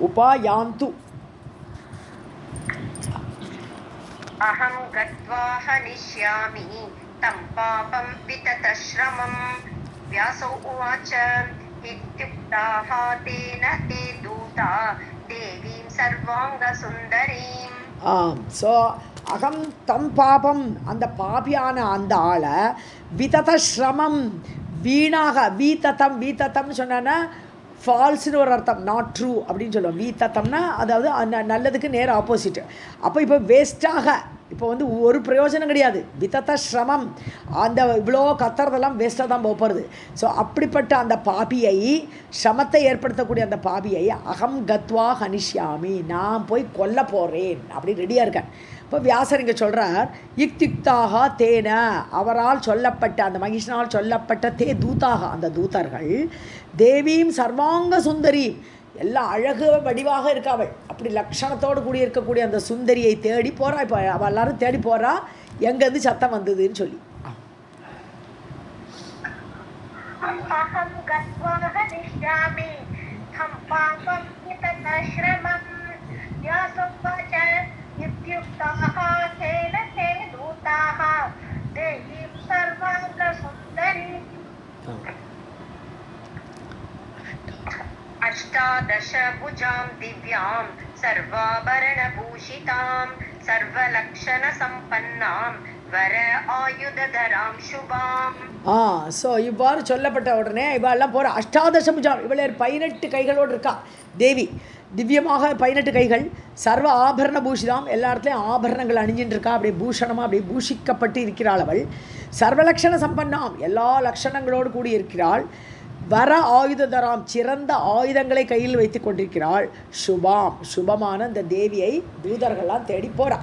உபாயாந்து अहं गत्वा हनिष्यामि तं पापं विततश्रमं. व्यासो उवाच इत्युक्ताः तेन ते दूता देवीं सर्वाङ्गसुन्दरीम्. ஸோ அகம் தம் பாபம், அந்த பாபியான அந்த ஆளை விதத ஸ்ரமம், வீணாக, வீத்தம்னு சொன்னா ஃபால்ஸ்னு ஒரு அர்த்தம், நாட் ட்ரூ அப்படின்னு சொல்லுவோம். வீத்தம்னா அதாவது நல்லதுக்கு நேர் ஆப்போசிட். அப்போ இப்போ வேஸ்ட்டாக, இப்போ வந்து ஒரு பிரயோஜனம் கிடையாது. விதத்த ஸ்ரமம், அந்த இவ்வளோ கத்துறதெல்லாம் வேஸ்ட்டாக தான் போகிறது. ஸோ அப்படிப்பட்ட அந்த பாபியை, ஸ்ரமத்தை ஏற்படுத்தக்கூடிய அந்த பாபியை அகம் கத்வா ஹனிஷ்யாமி, நான் போய் கொல்ல போகிறேன் அப்படி ரெடியாக இருக்கேன். இப்போ வியாசர் இங்கே சொல்கிறார், யுக்தியுக்தாக தேன, அவரால் சொல்லப்பட்ட, அந்த மகிஷனால் சொல்லப்பட்ட தே தூதாக, அந்த தூதர்கள் தேவியும் சர்வாங்க சுந்தரி, எல்லாம் அழகு வடிவாக இருக்காவள், அப்படி லக்ஷணத்தோடு கூடி இருக்கக்கூடிய அந்த சுந்தரியை தேடி போகிறா. இப்போ அவள் எல்லாரும் தேடி போகிறா, எங்கேருந்து சத்தம் வந்ததுன்னு சொல்லி. अष्टादश भुजां दिव्यां सर्वाभरणभूषितां सर्वलक्षणसम्पन्नां वर आयुधधरां शुभां. ஸோ இவ்வாறு சொல்லப்பட்ட உடனே இவெல்லாம் போகிற. அஷ்டாதச புஜாம், இவளே 18 கைகளோடு இருக்கா தேவி, திவ்யமாக 18 கைகள். சர்வ ஆபரண பூஷிதாம், எல்லா இடத்துலையும் ஆபரணங்கள் அணிஞ்சின்னு இருக்கா, அப்படியே பூஷணமாக அப்படியே பூஷிக்கப்பட்டு இருக்கிறாள் அவள். சர்வலக்ஷண சம்பன்னாம், எல்லா லக்ஷணங்களோடு கூடி இருக்கிறாள். வர ஆயுததராம், சிறந்த ஆயுதங்களை கையில் வைத்து கொண்டிருக்கிறாள். சுபாம், சுபமான இந்த தேவியை தூதர்கள்லாம் தேடி போறா.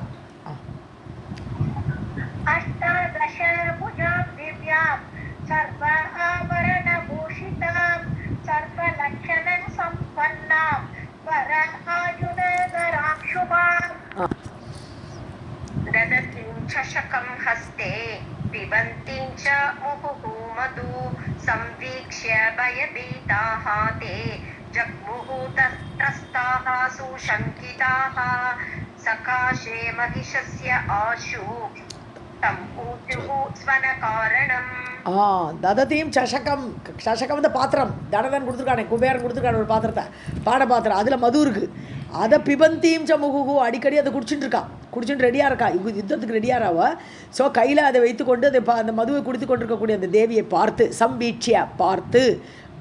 सर्वलक्षण सम्पन्नां वर आयुधधरां शुभां ददतीं चषकं हस्ते पिबन्तीं च मुहुः मधु संवीक्ष्य भयभीताः ते जग्मुः त्रस्ताः सुशङ्किताः सकाशे महिषस्य आशु तं ऊचुः स्वनकारणम् தததீம் சஷகம் சஷகம் இந்த பாத்திரம் தடதன் கொடுத்துருக்கானே குபேரன் கொடுத்துருக்கான ஒரு பாத்திரத்தை பாட பாத்திரம் அதில் மது இருக்குது அதை பிபந்தீம் ச முகுகு அடிக்கடி அதை குடிச்சுட்டு ரெடியாக இருக்கா யுத்தத்துக்கு ரெடியாகிறாவ ஸோ கையில் அதை வைத்துக்கொண்டு அதை அந்த மதுவை குடித்து கொண்டிருக்கக்கூடிய அந்த தேவியை பார்த்து சம்பீட்சியா பார்த்து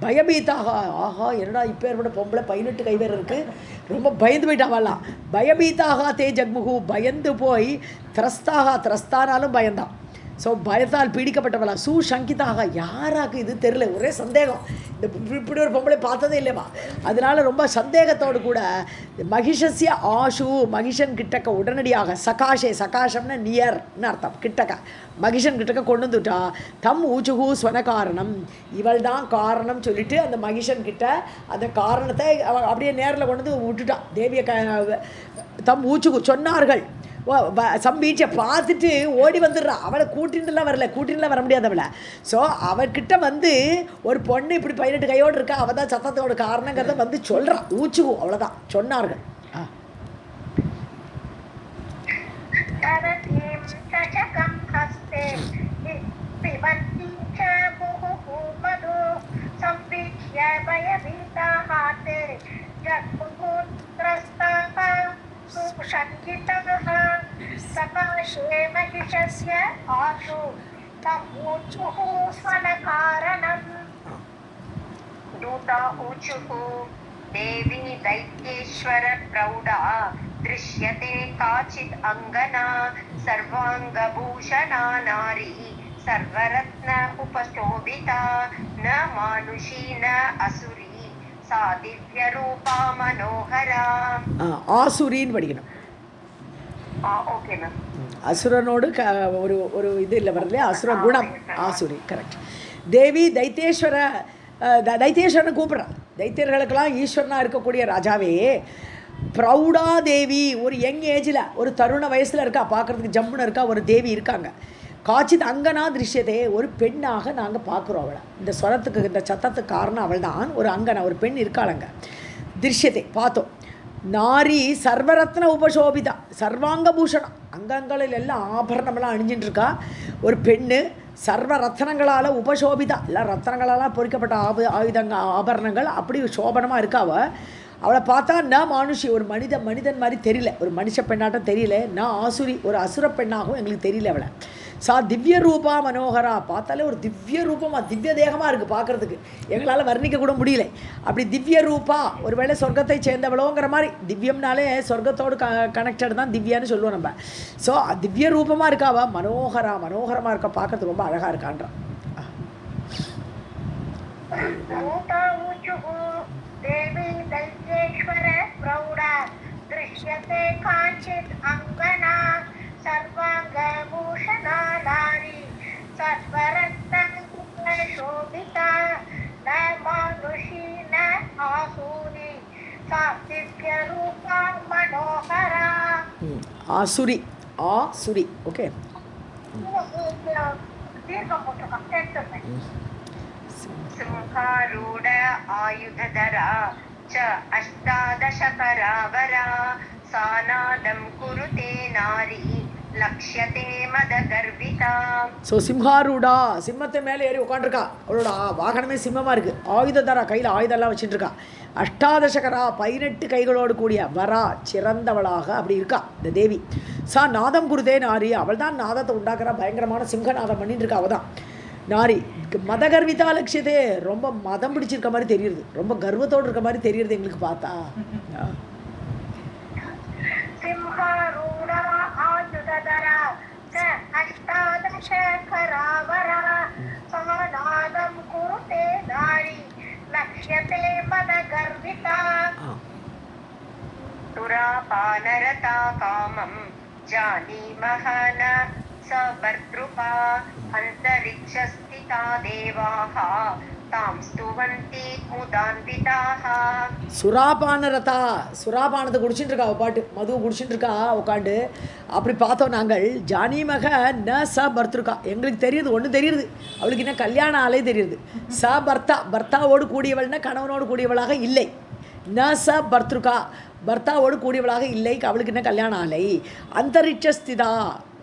பயபீத்தாக ஆஹா என்னடா இப்போ ஏற்பட பொம்பளை 18 கைவேறு இருக்குது ரொம்ப பயந்து போயிட்டாவலாம் பயபீத்தாக தே ஜக்முகு பயந்து போய் திரஸ்தானாலும் பயந்தான் ஸோ பயத்தால் பீடிக்கப்பட்டவளா சுசங்கிதாக யாராக்கு இது தெரியல ஒரே சந்தேகம் இந்த இப்படி ஒரு பொம்பளை பார்த்ததே இல்லையம்மா அதனால ரொம்ப சந்தேகத்தோடு கூட மகிஷஸ்ய ஆஷு மகிஷன் கிட்டக்க உடனடியாக சகாஷம்னா நியர்னு அர்த்தம் கிட்டக்க மகிஷன் கிட்டக்க கொண்டு வந்துட்டா தம் ஊச்சுகு ஸ்வனகாரணம் இவள் தான் காரணம் சொல்லிட்டு அந்த மகிஷன் கிட்ட அந்த காரணத்தை அப்படியே நேரில் கொண்டு வந்து விட்டுட்டான் தேவியை தம் ஊச்சுகு சொன்னார்கள் சம்பீச்சை பார்த்துட்டு ஓடி வந்துடுறா அவளை கூட்டின்ட்டுலாம் வர முடியாது அவளை ஸோ அவர்கிட்ட வந்து ஒரு பொண்ணு இப்படி 18 கையோடு இருக்கா அவள் தான் சத்தத்தோட காரணங்கிறத வந்து சொல்கிறான் ஊச்சுகு அவ்வளோதான் சொன்னார்கள் सकाशे महिषस्य आशु तम् ऊचुः स्वनकारणम् दूता ऊचुः देवी दैत्येश्वर प्रौढा दृश्यते काचित् अङ्गना सर्वाङ्गभूषणा नारी सर्वरत्न उपशोभिता न मानुषी न असुरी सा दिव्यरूपा मनोहरा ஆசுரின்னு படிக்கணும் அசுரனோடு ஒரு இது இல்லை வரலையே அசுர குணம் ஆசுரி கரெக்ட் தேவி தைத்தேஸ்வரனை கூப்பிட்றான் தைத்தியர்களுக்கெல்லாம் ஈஸ்வரனாக இருக்கக்கூடிய ராஜாவே ப்ரௌடா தேவி ஒரு யங் ஏஜில் ஒரு தருண வயசில் இருக்கா பார்க்குறதுக்கு ஜம்முன்னு இருக்கா ஒரு தேவி இருக்காங்க காட்சித் அங்கனா திருஷ்யத்தை ஒரு பெண்ணாக நாங்கள் பார்க்குறோம் அவளை இந்த ஸ்வரத்துக்கு இந்த சத்தத்துக்கு காரணம் அவள் தான் ஒரு அங்கனா ஒரு பெண் இருக்காளங்க திருஷ்யத்தை பார்த்தோம் நாரி சர்வரத்ன உபசோபிதா சர்வாங்க பூஷணம் அங்கங்களில் எல்லாம் ஆபரணமெல்லாம் அணிஞ்சிட்டு இருக்கா ஒரு பெண்ணு சர்வ ரத்னங்களால் உபசோபிதா எல்லாம் ரத்னங்களால் பொறிக்கப்பட்ட ஆபரணங்கள் அப்படி சோபனமாக இருக்காவ அவளை பார்த்தா நான் மானுஷி ஒரு மனிதன் மாதிரி தெரியல ஒரு மனுஷ பெண்ணாட்டம் தெரியல நான் ஆசுரி ஒரு அசுர பெண்ணாகவும் எங்களுக்கு தெரியல அவளை சா திவ்ய ரூபா மனோகரா பார்த்தாலே ஒரு திவ்ய ரூபமாக திவ்ய தேகமாக இருக்குது பார்க்குறதுக்கு எங்களால் வர்ணிக்க கூட முடியல அப்படி திவ்ய ரூபா ஒருவேளை சொர்க்கத்தை சேர்ந்தவளோங்கிற மாதிரி திவ்யம்னாலே சொர்க்கத்தோடு கனெக்டட் தான் திவ்யான்னு சொல்லுவோம் நம்ம ஸோ திவ்ய ரூபமாக இருக்காவா மனோகரமாக இருக்கா பார்க்கறதுக்கு ரொம்ப அழகாக இருக்கான்றான் देवी दैत्येश्वर प्रौढा दृश्यते काचित् अङ्गना सर्वाङ्गभूषणा नारी सर्वरत्नशोभिता न मानुषी न आसुरी सा दिव्यरूपा मनोहरा आसुरी ओके सिंहारूढ आयुधधरा च 18 करावरा सानादं कुरुते नारी लक्ष्यते मदगर्विता ஸோ சிம்ஹாரூடா சிம்மத்தை மேலே ஏறி உட்காந்துருக்கா அவளோட வாகனமே சிம்மமாக இருக்குது ஆயுததரா கையில் ஆயுதெல்லாம் வச்சுட்டு இருக்கா 18 கரா 18 கைகளோடு கூடிய வரா சிறந்தவளாக அப்படி இருக்கா இந்த தேவி சா நாதம் குருதே நாரி அவள் தான் நாதத்தை உண்டாக்குறா பயங்கரமான சிம்ஹநாதம் பண்ணிட்டு இருக்கா அவள் தான் நாரி மதகர்விதா லட்சியதே ரொம்ப மதம் பிடிச்சிருக்க மாதிரி தெரியுது ரொம்ப கர்வத்தோடு இருக்க மாதிரி தெரியுது எங்களுக்கு பார்த்தா துராபானரதா காமம் ஜானீமஹ ந சபர்த்ருபா அந்தரிக்ஷஸ்திதா தேவாः तां स्तुवन्ति मुदान्विताः சுராபானரதா சுராபானத்தை குடிச்சுட்டு இருக்கா அவள் பாட்டு மதுவை குடிச்சுட்டு இருக்கா உட்காண்டு. அப்படி பார்த்தோம் நாங்கள். ஜானிமக ந ச பர்த்திருக்கா, எங்களுக்கு தெரியுது ஒன்று தெரியுது, அவளுக்கு என்ன கல்யாண ஆளே தெரியுது. ச பர்த்தா, பர்த்தாவோடு கூடியவள்னா கணவனோடு கூடியவளாக இல்லை. ந ச பர்த்திருக்கா, பர்த்தாவோடு கூடியவளாக இல்லை, அவளுக்கு என்ன கல்யாண ஆலை. அந்தரிட்சஸ்திதா,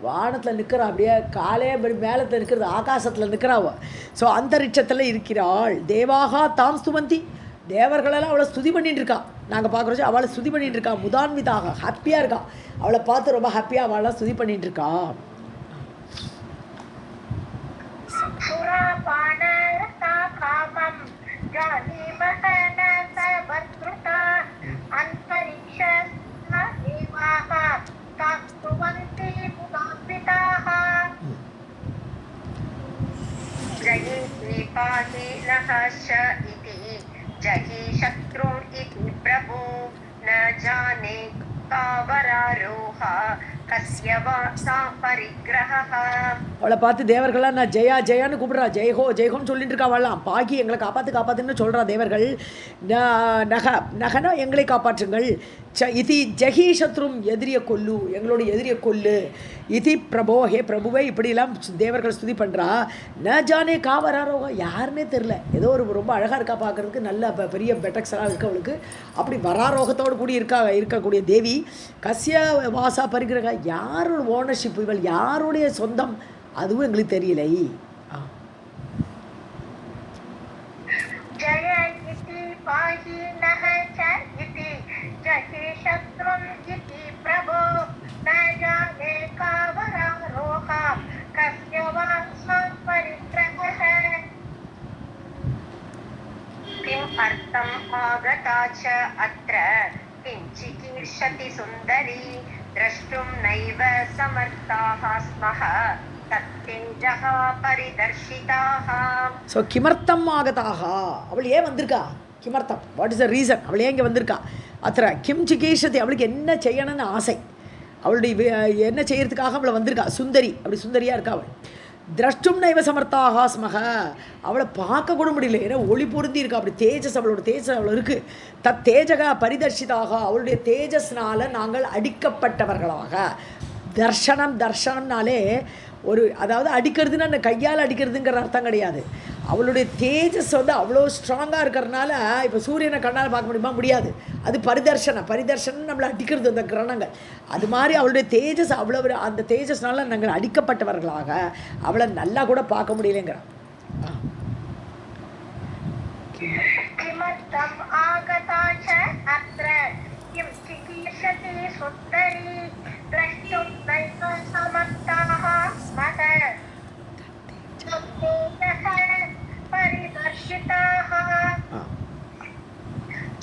வானத்தில் நிற்கிறா, அப்படியே காலே அப்படி மேலத்தில் நிற்கிறது, ஆகாசத்தில் நிற்கிறாவ. ஸோ அந்தரிட்சத்தில் இருக்கிறாள். தேவாகா தாம் ஸ்துவந்தி, தேவர்களெல்லாம் அவளை ஸ்துதி பண்ணிட்டு இருக்கா. நாங்கள் பார்க்குறோம் அவளை ஸ்துதி பண்ணிட்டு இருக்கா. முதான்விதாக, ஹாப்பியாக இருக்கா, அவளை பார்த்து ரொம்ப ஹாப்பியாக அவளை ஸ்துதி பண்ணிட்டு இருக்கா. जयि पाहि नः श इति जहि शत्रुन् इति प्रभु न जाने का वरारोह कस्य वा सा परिग्रहः. அவளை பார்த்து தேவர்கள்லாம் நான் ஜெயா ஜெயான்னு கூப்பிடுறா, ஜெயஹோ ஜெயஹோன்னு சொல்லிட்டு இருக்கா. அவள்லாம் பாக்கி எங்களை காப்பாற்று காப்பாற்றுன்னு சொல்கிறா தேவர்கள். நக நகனா எங்களை காப்பாற்றுங்கள். இதி ஜஹி சத்ரும், எதிரிய கொல்லு, எங்களுடைய எதிரிய கொல்லு. இதி பிரபோ, ஹே பிரபுவை, இப்படிலாம் தேவர்கள் ஸ்துதி பண்ணுறா. ந ஜானே காவராரோக, யாருன்னே தெரில, ஏதோ ஒரு ரொம்ப அழகாக இருக்கா பார்க்குறதுக்கு, நல்ல பெரிய பெட்டக்ஸெல்லாம் இருக்கு அவளுக்கு. அப்படி வராரோகத்தோடு கூடி இருக்கக்கூடிய தேவி. கஸ்ய வாசா பரிகிரக, யாரோட ஓனர்ஷிப் இவள், யாருடைய சொந்தம், அதுவும் எங்களுக்கு தெரியலை. किम् अर्थम् आगता च अत्र किञ्चिकीर्षति सुन्दरी द्रष्टुं नैव समर्थाः स्मः तत्तेजः परिदर्शिताः. ஸோ கிமர்த்தம் ஆகதாக, அவள் ஏன் வந்திருக்கா, கிமர்த்தம், வாட் இஸ் த ரீசன், அவள் ஏன் இங்கே வந்திருக்கா. அത്ര கிம் சிகீஷதி, அவளுக்கு என்ன செய்யணும்னு ஆசை, அவளுடைய என்ன செய்யறதுக்காக அவளை வந்திருக்கா. சுந்தரி, அப்படி சுந்தரியாக இருக்கா அவள். திரஷ்டும் நைவ சமர்த்தாக ஸ்மக, அவளை பார்க்க கூட முடியல, ஏன்னா ஒளி பொருந்தி இருக்கா, அப்படி தேஜஸ், அவளோட தேஜஸ் அவ்வளோ இருக்குது. தத் தேஜக பரிதர்ஷிதாக, அவளுடைய தேஜஸ்னால நாங்கள் அடிக்கப்பட்டவர்களாக. தர்ஷனம், தர்ஷனம்னாலே ஒரு, அதாவது அடிக்கிறதுன்னா அந்த கையால் அடிக்கிறதுங்கிற அர்த்தம் கிடையாது. அவளுடைய தேஜஸ் வந்து அவ்வளோ ஸ்ட்ராங்காக இருக்கிறதுனால, இப்போ சூரியனை கண்ணால் பார்க்க முடியுமா, முடியாது. அது பரிதர்ஷனம் நம்மளை அடிக்கிறது அந்த கிரணங்கள். அது மாதிரி அவளுடைய தேஜஸ் அவ்வளோ, அந்த தேஜஸ்னால நாங்கள் அடிக்கப்பட்டவர்களாக அவளை நல்லா கூட பார்க்க முடியலைங்கிறான்.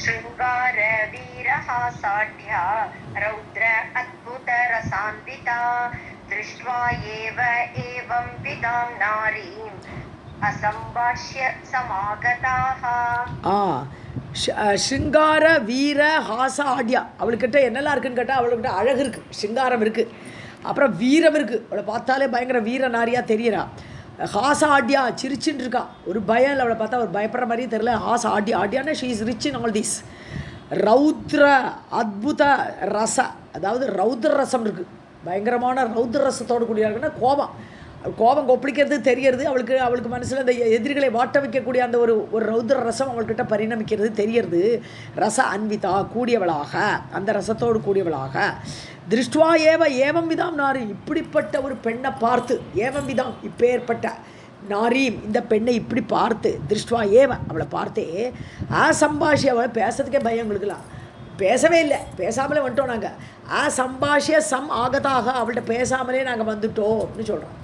शृंगार वीरहासाढ्या रौद्र अद्भुत रसान्विता दृष्ट्वा एव एवं विदां नारीम् असंभाष्य समागताः. ஸ்ருங்கார வீர ஹாச ஆட்யா, அவளுக்கிட்ட என்னெல்லாம் இருக்குன்னு கேட்டால், அவளுக்கிட்ட அழகு இருக்குது, ஸ்ருங்காரம் இருக்குது, அப்புறம் வீரம் இருக்குது, அவளை பார்த்தாலே பயங்கர வீர நாரியாக தெரியறா. ஹாச ஆட்யா, சிரிச்சுன்னு இருக்கா, ஒரு பயம் இல்லை, அவளை பார்த்தா ஒரு பயப்படுற மாதிரியே தெரியல. ஹாச ஆட்யா, ஆட்யானா she is rich in all these. ரௌத்ர அத்புத ரச, அதாவது ரௌத்ர ரசம் இருக்குது, பயங்கரமான ரௌத்ர ரசத்தோடு கூடிய இருக்குன்னா கோபம், கோபம் கொப்பளிக்கிறது தெரியறது அவளுக்கு மனசில் அந்த எதிரிகளை வாட்ட வைக்கக்கூடிய அந்த ஒரு ரௌத்ர ரசம் அவள்கிட்ட பரிணமிக்கிறது தெரியறது. ரச அன்விதா, கூடியவளாக, அந்த ரசத்தோடு கூடியவளாக. திருஷ்டுவா ஏவம் விதாம் நாரி, இப்படிப்பட்ட ஒரு பெண்ணை பார்த்து, ஏவம் விதாம், இப்பேற்பட்ட நாரீம், இந்த பெண்ணை இப்படி பார்த்து, திருஷ்டுவா அவளை பார்த்தே சம்பாஷி, அவளை பேசுறதுக்கே பயம் எங்களுக்குலாம், பேசவே இல்லை, பேசாமலே வந்துட்டோம் நாங்கள். சம்பாஷிய சம் ஆகதாக, அவள்கிட்ட பேசாமலே நாங்கள் வந்துட்டோம் அப்படின்னு சொல்கிறோம்.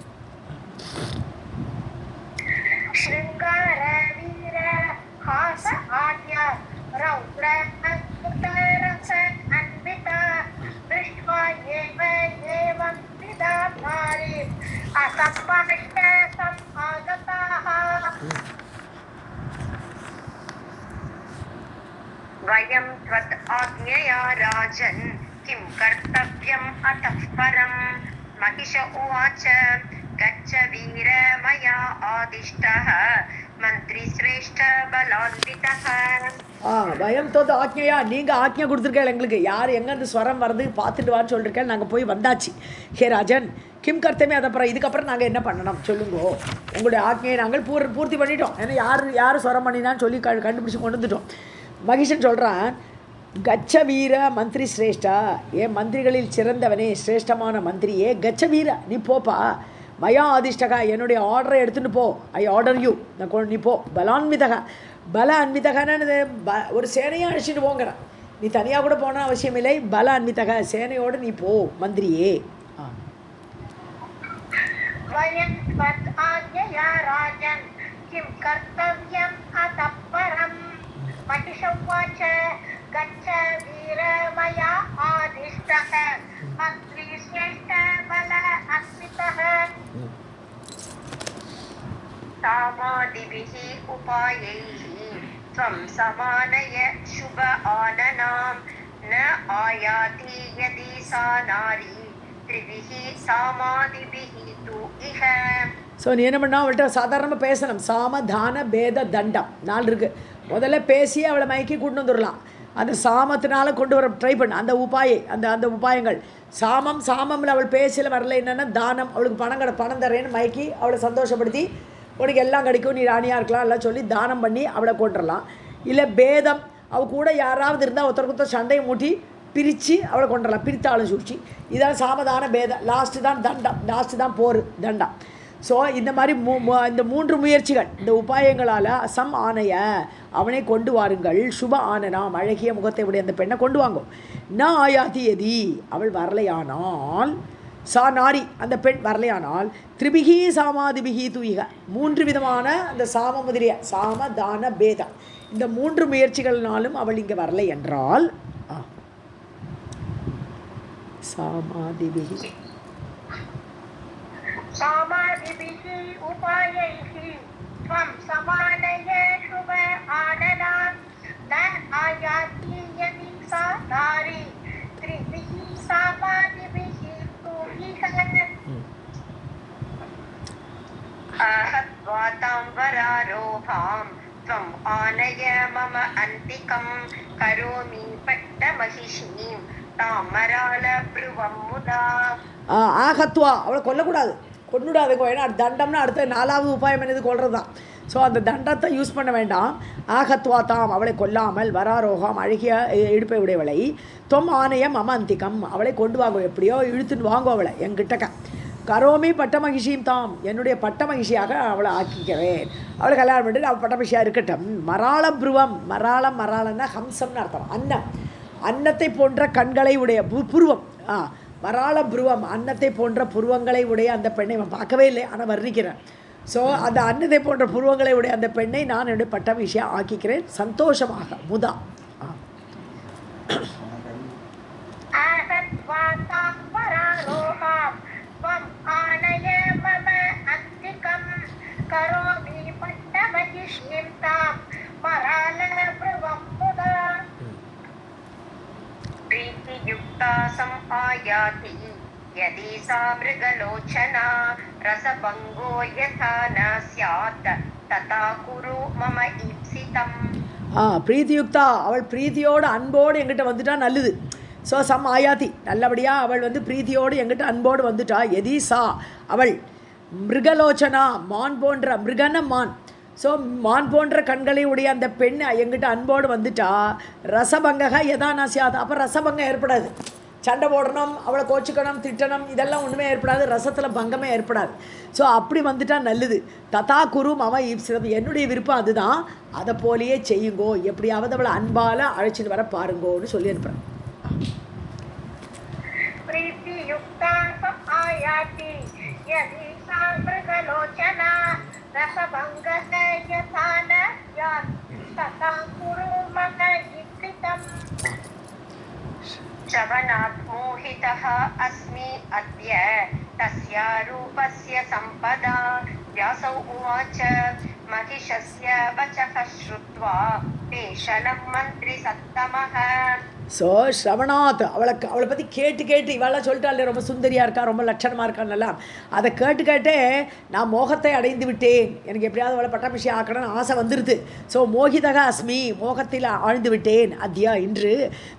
शृंगार वीर हास आद्य रौद्र अद्भुत रस अन्विता दृष्ट्वा एव एवं विदां नारीम् असंभाष्य समागताः. वयं त्वत् आज्ञया राजन् किं कर्तव्यम् अतः परम्. महिष उवाच गच्छ वीर मया आदिष्टः मन्त्रिश्रेष्ठ बलान्वितः வயம் தோது ஆக்ஞையா நீங்கள் ஆக்ஞை கொடுத்துருக்கேன் எங்களுக்கு யார் எங்கேருந்து ஸ்வரம் வருது பார்த்துட்டு வான்னு சொல்லியிருக்கேன் நாங்கள் போய் வந்தாச்சு ஹே ராஜன் கிம் கர்த்தமே அதப்புறம் இதுக்கப்புறம் நாங்கள் என்ன பண்ணணும் சொல்லுங்கோ உங்களுடைய ஆக்ஞையை நாங்கள் பூர்த்தி பண்ணிட்டோம் ஏன்னா யார் ஸ்வரம் பண்ணினான்னு சொல்லி கண்டுபிடிச்சி கொண்டு வந்துட்டோம் மகிஷன் சொல்கிறான் கச்ச வீர மந்திரி சிரேஷ்டா ஏன் மந்திரிகளில் சிறந்தவனே சிரேஷ்டமான மந்திரியே கச்ச வீர நீ போப்பா மயா ஆதிஷ்டகா என்னுடைய ஆர்டரை எடுத்துகிட்டு போ ஐ ஆர்டர் யூ நான் நீ போ பலான்விதகா பல அன்விதகன்னு ஒரு சேனையாக அழைச்சிட்டு போங்கிறான் நீ தனியாக கூட போனால் அவசியம் இல்லை பல அன்விதக சேனையோடு நீ போ மந்திரியே सामादिभिः उपायैः त्वं समानय शुभ आननां न आयाति यदि सा नारी त्रिभिः सामादिभिः तु इह ஸோ நீ என்ன பண்ணா அவள்கிட்ட சாதாரணமாக பேசணும் சாமதான பேத தண்டம் 4 இருக்குது முதல்ல பேசி அவளை மயக்கி கொண்டு வந்துடலாம் அந்த சாமத்தினால கொண்டு வர ட்ரை பண்ண அந்த அந்த உபாயங்கள் சாமம்ல அவள் பேசல வரல என்னென்னா தானம் அவளுக்கு பணம் தரேன்னு மயக்கி அவளை சந்தோஷப்படுத்தி உனக்கு எல்லாம் கிடைக்கும் நீ ராணியாக இருக்கலாம் எல்லாம் சொல்லி தானம் பண்ணி அவளை கொண்டுடலாம் இல்லை பேதம் அவள் கூட யாராவது இருந்தால் ஒருத்தருக்கு சண்டையை மூட்டி பிரித்து அவளை கொண்டுடலாம் பிரித்தாலும் சூழ்ச்சி இதான் சாமதான பேதம் லாஸ்ட்டு தான் தண்டம் லாஸ்ட்டு தான் போர் தண்டம் ஸோ இந்த மாதிரி இந்த 3 முயற்சிகள் இந்த உபாயங்களால் அசம் ஆணைய அவனை கொண்டு வாருங்கள் சுப ஆனனாம் அழகிய முகத்தை உடைய அந்த பெண்ணை கொண்டு வாங்கும் நான் ஆயாதி எதி அவள் வரலையானால் சா நாரி அந்த பெண் வரலையானால் திரிபிகி சாமாதிபிகி தூயிக 3 விதமான அந்த சாம முதலிய சாம தான பேதம் இந்த 3 முயற்சிகள்னாலும் அவள் இங்கே வரலை என்றால் சாமாதிபிகி सामादिभिः उपायैः त्वं समानय शुभ आननां न आयाति यदि सा नारी त्रिभिः सामादिभिः तु इह आहत्वा तां वरारोहां त्वम् आनय मम अन्तिकं करोमि पट्टमहिषीं तामराल ब्रुवं मुदा ஆகத்வா அவளை கொல்லக்கூடாது கொண்டுடாதுங்கோ ஏன்னா தண்டம்னா அடுத்த 4வது உபாயம் என்னது கொள்வது தான் ஸோ அந்த தண்டத்தை யூஸ் பண்ண வேண்டாம் ஆகத்வா தாம் அவளை கொல்லாமல் வராரோகம் அழகிய இடுப்பை உடையவளை தொம் ஆணையம் அமந்திகம் அவளை கொண்டு வாங்கும் எப்படியோ இழுத்துன்னு வாங்கும் அவளை என்கிட்டக்க கரோமி பட்டமகிஷியும் தாம் என்னுடைய பட்டமகிஷியாக அவளை ஆக்கிக்கிறேன் அவளை கல்யாணம் பண்ணிட்டு அவள் பட்டமகிஷியாக இருக்கட்டும் மராளம் புருவம் மராளம்னா ஹம்சம்னு அர்த்தம் அன்னத்தை போன்ற கண்களை உடைய புருவம் மராள புருவம் அன்னத்தை போன்ற புருவங்களை உடைய அந்த பெண்ணை நான் பார்க்கவே இல்லை ஆனால் வர்ணிக்கிறேன் ஸோ அந்த அன்னத்தை போன்ற புருவங்களை உடைய அந்த பெண்ணை நான் என்னுடைய பட்டமகிஷியாக ஆக்கிக்கிறேன் சந்தோஷமாக முதா प्रीतियुक्ता समायाति यदि सा मृगलोचना रसभङ्गो यथा न स्यात् तथा कुरु मम ईप्सितम् பிரீத்தியுக்தா அவள் பிரீத்தியோடு அன்போடு எங்கிட்ட வந்துட்டா நல்லது ஸோ சம் ஆயாத்தி நல்லபடியாக அவள் வந்து பிரீத்தியோடு எங்கிட்ட அன்போடு வந்துட்டா எதி சா அவள் மிருகலோச்சனா மான் போன்ற மிருகன மான் ஸோ மான் போன்ற கண்களை உடைய அந்த பெண் எங்கிட்ட அன்போடு வந்துட்டா ரசபங்கக எதா நாசியாது அப்போ ரசபங்கம் ஏற்படாது சண்டை போடணும் அவளை கோச்சிக்கணும் திட்டணும் இதெல்லாம் ஒன்றுமே ஏற்படாது ரசத்தில் பங்கமே ஏற்படாது ஸோ அப்படி வந்துட்டா நல்லது ததா குரு மம ஈப்சிதம் என்னுடைய விருப்பம் அதுதான் அதை போலேயே செய்யுங்கோ எப்படியாவது அவளை அன்பால் அழைச்சிட்டு வர பாருங்கோன்னு சொல்லி அனுப்புகிறேன் श्रवणात् मोहितः अस्मि अद्य तस्या रूपस्य सम्पदा व्यासौ उवाच महिषस्य वचः श्रुत्वा पेशलं मन्त्रिसत्तमः ஸோ ஸ்ரவணாத் அவளை பற்றி கேட்டு இவெல்லாம் சொல்லிட்டாள் ரொம்ப சுந்தரியாக இருக்கா, ரொம்ப லட்சணமாக இருக்கான்னெல்லாம். அதை கேட்டே நான் மோகத்தை அடைந்து விட்டேன், எனக்கு எப்படியாவது அவளை பட்டாபிஷி ஆக்கணும்னு ஆசை வந்துடுது. ஸோ மோகிதக அஸ்மி, மோகத்தில் ஆழ்ந்து விட்டேன். அத்யா இன்று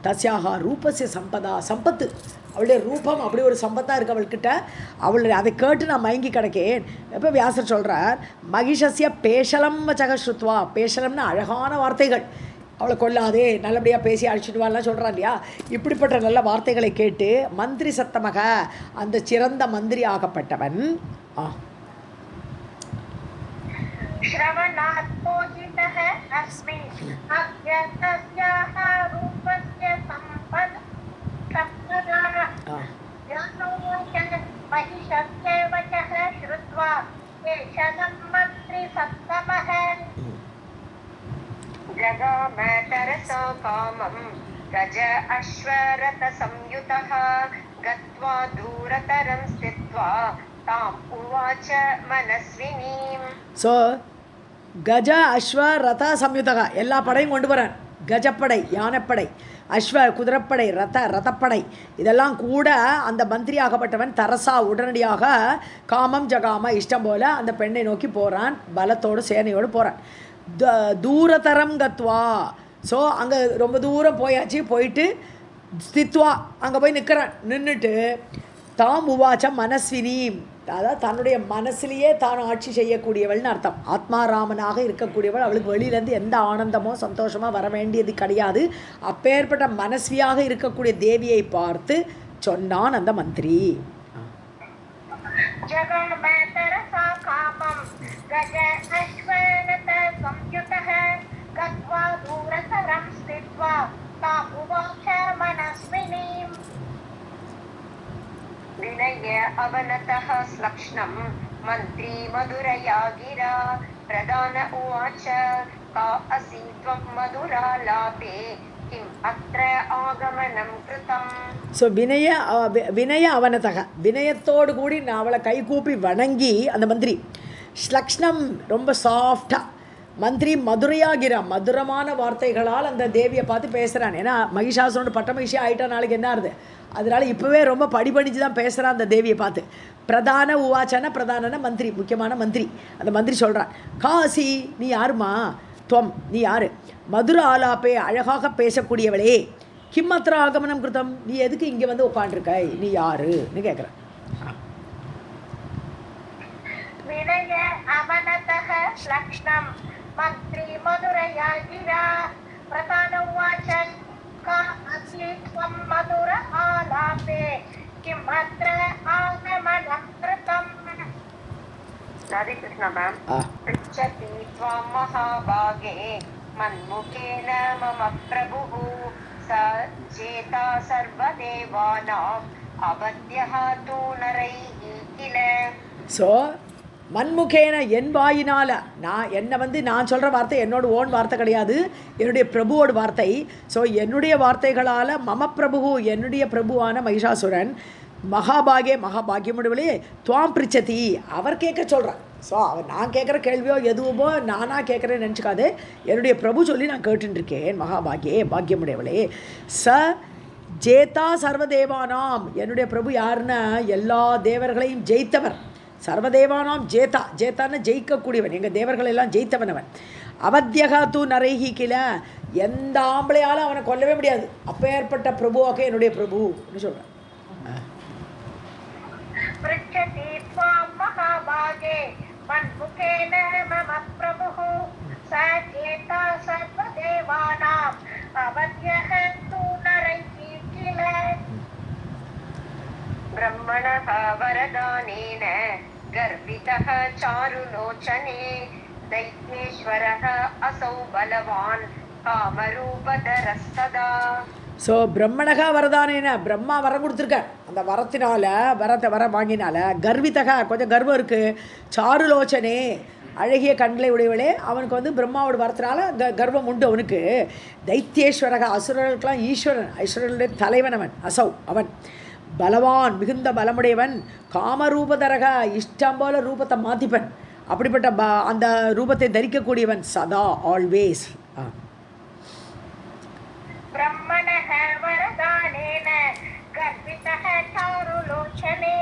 தஸ்யாக ரூபஸ்ய சம்பத்து, அவளுடைய ரூபம் அப்படி ஒரு சம்பத்தாக இருக்குது அவள்கிட்ட. அதை கேட்டு நான் மயங்கி கிடக்கேன். எப்போ வியாசர் சொல்கிறார், மகிஷஸ்ய பேஷலம் சகஸ்ருத்வா, பேஷலம்னு அழகான வார்த்தைகள், அவளை கொல்லாதே நல்லபடியாக பேசி அழிச்சிடுவான்லாம் சொல்கிறான் இல்லையா. இப்படிப்பட்ட நல்ல வார்த்தைகளை கேட்டு மந்திரி சத்தமக, அந்த சிறந்த மந்திரி ஆகப்பட்டவன் जगाम तरसा कामं गज अश्वरथ संयुतः गत्वा दूरतरं स्थित्वा ताम् उवाच मनस्विनीम्. ஸோ கஜ அஸ்வ ரத சம்யுதகா, எல்லா படையும் கொண்டு வரேன். கஜப்படை யானைப்படை, அஸ்வ குதிரைப்படை, ரதப்படை, இதெல்லாம் கூட அந்த மந்திரி ஆகப்பட்டவன் தரசா உடனடியாக காமம் ஜகாம இஷ்டம் போல் அந்த பெண்ணை நோக்கி போகிறான், பலத்தோடு சேனையோடு போகிறான். தூரதரம் கத்வா, ஸோ அங்கே ரொம்ப தூரம் போயிட்டு ஸ்தித்வா அங்கே போய் நின்றுட்டு தாம் உவாச்ச மனஸ்வினி, அதாவது தன்னுடைய மனசுலேயே தான் ஆட்சி செய்யக்கூடியவள்னு அர்த்தம். ஆத்மாராமனாக இருக்கக்கூடியவள், அவளுக்கு வெளியிலேருந்து எந்த ஆனந்தமோ சந்தோஷமோ வர வேண்டியது கிடையாது. அப்பேற்பட்ட மனஸ்வியாக இருக்கக்கூடிய தேவியை பார்த்து சொன்னான் அந்த மந்திரி. विनय अवनतः श्लक्ष्णं मन्त्री मधुरया गिरा प्रधान उवाच का असि त्वं मधुरालापे किम् अत्र आगमनं कृतम्. ஸோ வினய அவனதக, வினயத்தோடு கூடி நான் அவளை கை கூப்பி வணங்கி அந்த மந்திரி ஸ்லக்ஷ்ணம் ரொம்ப சாஃப்டாக, மந்திரி மதுரையாகிறா, மதுரமான வார்த்தைகளால் அந்த தேவியை பார்த்து பேசுகிறான். ஏன்னா மகிஷாசுரனோட பட்ட மகிஷி ஆகிட்டா நாளைக்கு என்ன ஆகுது, அதனால் இப்போவே ரொம்ப படிச்சு தான் பேசுகிறான் அந்த தேவியை பார்த்து. பிரதான உவாச்சன, பிரதான மந்திரி, முக்கியமான மந்திரி. அந்த மந்திரி சொல்கிறான், காசி நீ யாருமா, துவம் நீ யார், மதுர ஆலாப்பே அழகாக பேசக்கூடியவளே, கிம்மத்திர ஆகமனம் கிருத்தம், நீ எதுக்கு இங்கே வந்து உட்காண்டிருக்க, நீ யாருன்னு கேட்குறேன். विनय अवनतः श्लक्ष्णं मन्त्री मधुरया गिरा प्रधान उवाच का असि त्वं मधुर आलापे किम् अत्र आगमनं कृतम्. राधे कृष्ण मैम. पृच्छति त्वां महाभागे मन्मुखेन मम प्रभुः स जेता सर्वदेवानाम् अवध्यः तु नरैः किल. ஸோ மண்முகேன, என் வாயினால், நான் சொல்கிற வார்த்தை என்னோட ஓன் வார்த்தை கிடையாது, என்னுடைய பிரபுவோட வார்த்தை. ஸோ என்னுடைய வார்த்தைகளால் மம பிரபு, என்னுடைய பிரபுவான மகிஷாசுரன் மகாபாகியமுடையவளே துவாம் பிரிச்சதி, அவர் கேட்க சொல்கிறார். ஸோ அவர் நான் கேட்குற கேள்வியோ எதுவுமோ நானாக கேட்குறேன்னு நினச்சிக்காது, என்னுடைய பிரபு சொல்லி நான் கேட்டுருக்கேன். பாக்கியமுடையவளே ச ஜேதா சர்வதேவானாம், என்னுடைய பிரபு யாருன்னா எல்லா தேவர்களையும் ஜெயித்தவர். சர்வதேவானாம் ஜேத்தான்னு ஜெயிக்கக்கூடியவன், எங்கள் தேவர்களெல்லாம் ஜெயித்தவன் அவன். அவத்தியகா தூ நரைஹி கில, எந்த ஆம்பளையாலும் அவனை கொல்லவே முடியாது, அப்பேற்பட்ட பிரபுவாக என்னுடைய பிரபுன்னு சொல்கிறேன். ब्रह्मणः वरदानेन गर्वितः चारुलोचने दैत्येश्वरः असौ बलवान् कामरूपधरस्तदा. ஸோ பிரம்மணகா வரதானேன, பிரம்மா வரம் கொடுத்துருக்கார். அந்த வரத்தினால வரம் வாங்கினால கர்வித்தகா, கொஞ்சம் கர்வம் இருக்குது. சாருலோச்சனே, அழகிய கண்களை உடையவளே, அவனுக்கு வந்து பிரம்மாவோட வரத்தினால கர்வம் உண்டு அவனுக்கு. தைத்தியேஸ்வரக, அசுரர்களுக்கெல்லாம் ஈஸ்வரன், ஐஸ்வரனுடைய தலைவன் அவன், அசௌ அவன். பலவான், மிகுந்த பலமுடையவன். காமரூபதரக, இஷ்டம் போல ரூபத்தை மாற்றிப்பன், அப்படிப்பட்ட அந்த ரூபத்தை தரிக்கக்கூடியவன். சதா, ஆல்வேஸ். ब्रह्मणः विनयः वरदानेन गर्वितः चारुलोचने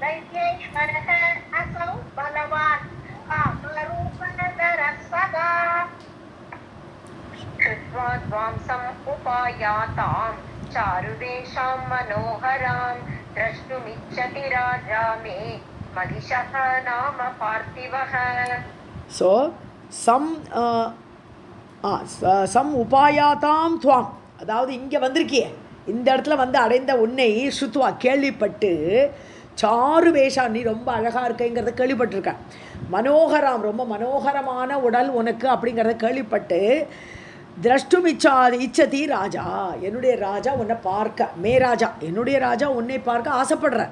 दैत्येश्वरः असौ बलवान् कामरूपधरः सदा कृत्वा ध्वांसम् उपायातां चारुवेषां मनोहरां द्रष्टुमिच्छति राजा मे महिषः नाम पार्थिवः. ஸோ சம் உபாயாதாம் துவாம், அதாவது இங்கே வந்திருக்கியே, இந்த இடத்துல வந்து அடைந்த உன்னை ஸ்ருத்வா கேள்விப்பட்டு, சாரு வேஷா நீ ரொம்ப அழகாக இருக்கேங்கிறத கேள்விப்பட்டிருக்கேன், மனோகராம் ரொம்ப மனோகரமான உடல் உனக்கு அப்படிங்கிறத கேள்விப்பட்டு, திரஷ்டும் இச்சதி ராஜா, என்னுடைய ராஜா உன்னை பார்க்க, மே ராஜா என்னுடைய ராஜா உன்னை பார்க்க ஆசைப்படுற,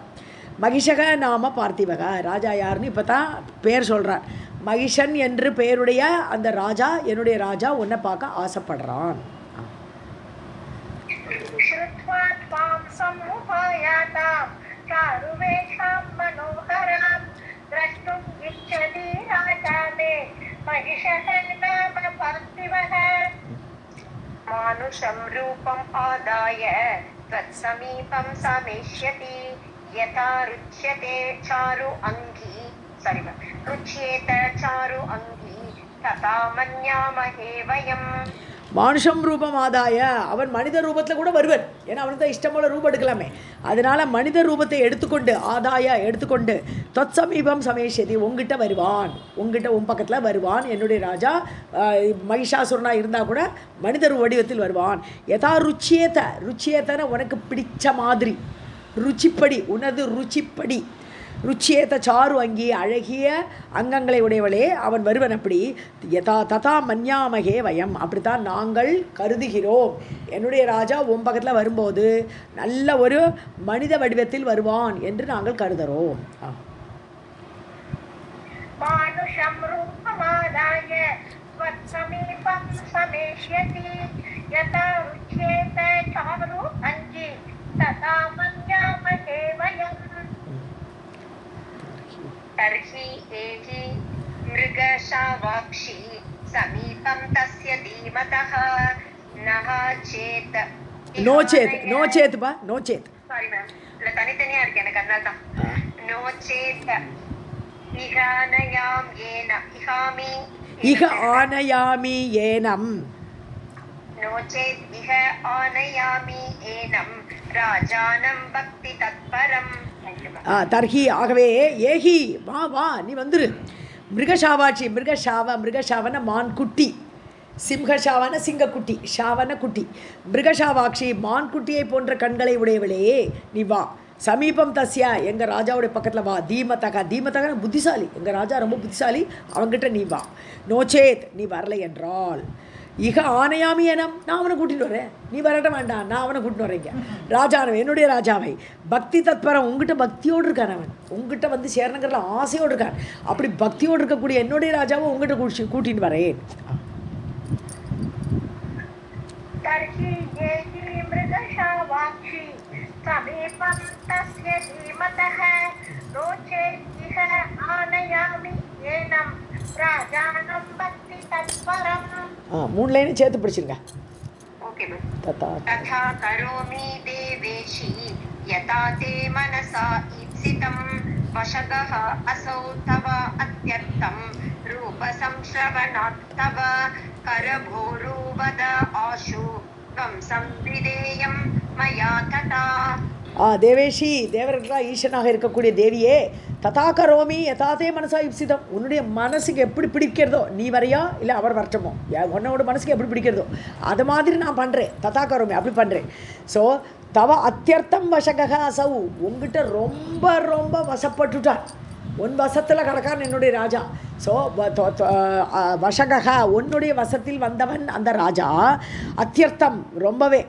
மகிஷக நாம பார்த்திவக, ராஜா யாருன்னு இப்போ தான் பேர் சொல்கிறார், மகிஷன் என்று பெயருடைய அந்த ராஜா என்னுடைய ராஜா உன்னை பார்க்க ஆசைப்படுறான். मानुषं रूपम् आदाय तत्समीपं समेष्यति यथा रुच्यते चारु अंगी रुच्येत चारु अंगी तथा मन्यामहे वयम्. மானுஷம் ரூபம் ஆதாய, அவன் மனித ரூபத்தில் கூட வருவன், ஏன்னா அவனுக்கு தான் இஷ்டம் போல ரூபம் எடுக்கலாமே, அதனால் மனித ரூபத்தை எடுத்துக்கொண்டு ஆதாய எடுத்துக்கொண்டு தொத் சமீபம் சமேஷதி உங்ககிட்ட வருவான், உங்ககிட்ட உன் பக்கத்தில் வருவான், என்னுடைய ராஜா மகிஷாசுரனாக இருந்தால் கூட மனித வடிவத்தில் வருவான். யதா ருச்சியேத்தன உனக்கு பிடிச்ச மாதிரி, ருச்சிப்படி உனது ருச்சிப்படி, ருச்சியேத்த சாரு அங்கி அழகிய அங்கங்களை உடையவளே அவன் வருவன், அப்படி யதா ததா மன்யாமகே வயம் அப்படித்தான் நாங்கள் கருதுகிறோம், என்னுடைய ராஜா உன் பக்கத்தில் வரும்போது நல்ல ஒரு மனித வடிவத்தில் வருவான் என்று நாங்கள் கருதுகிறோம். तर्हि एहि मृगशावाक्षी समीपं तस्य धीमतः नः चेत् नो चेत् சாரி மேம், இல்ல தனித்தனியா இருக்கு எனக்கு, அதனால தான் நோ சேத் இஹானயாம் ஏன இஹாமி இஹ ஆனயாமி ஏனம் நோ சேத் இஹ ஆனயாமி ஏனம் ராஜானம் பக்தி தத்பரம். தர்ஹி ஆகவே ஏஹி வா வா நீ வந்துரு, மிருகஷாவாட்சி மிருகஷாவன மான் குட்டி, சிம்ஹஷாவன சிங்கக்குட்டி, ஷாவன குட்டி, மிருகஷாவாட்சி மான் குட்டியை போன்ற கண்களை உடையவளே நீ வா, சமீபம் தஸ்யா எங்கள் ராஜாவுடைய பக்கத்தில் வா, தீமத்தக புத்திசாலி, எங்கள் ராஜா ரொம்ப புத்திசாலி, அவங்ககிட்ட நீ வா, நோச்சேத் நீ வரலை என்றால் இக ஆனையாமி எனம் நான் அவனை கூட்டிகிட்டு வரேன், நீ வரட்ட வேண்டாம், நான் அவனை கூட்டின்னு வரேங்க, ராஜாவை என்னுடைய ராஜாவை பக்தி தத்பரம், உங்ககிட்ட பக்தியோடு இருக்கான், அவன் உங்ககிட்ட வந்து சேரணுங்கிறதுல ஆசையோடு இருக்கான், அப்படி பக்தியோடு இருக்கக்கூடிய என்னுடைய ராஜாவை உங்ககிட்ட கூட்டின்னு வரேன். மூணு லைன் சேர்த்து பிடிச்சிருங்க. तथा करोमि देवेशी यथा ते मनसा ईप्सितं वशगः असौ तव अत्यर्थं रूपसंश्रवणात् तव करभूरुवद आशु त्वं संविदेयं मया तथा. தேவேஷி தேவர்களாக ஈசனாக இருக்கக்கூடிய தேவியே, ததா கரோமி யதாதே மனசா யுப்சிதம், உன்னுடைய மனசுக்கு எப்படி பிடிக்கிறதோ நீ வரையா இல்லை அவர் வரட்டமோ, உன்னோட மனசுக்கு எப்படி பிடிக்கிறதோ அது மாதிரி நான் பண்ணுறேன், ததா கரோமி அப்படி பண்ணுறேன். ஸோ தவ அத்தியர்த்தம் வசக அசௌ, உங்ககிட்ட ரொம்ப ரொம்ப வசப்பட்டுட்டான், உன் வசத்தில் கிடக்கான் என்னுடைய ராஜா. ஸோ வசக உன்னுடைய வசத்தில் வந்தவன் அந்த ராஜா, அத்தியர்த்தம் ரொம்பவே,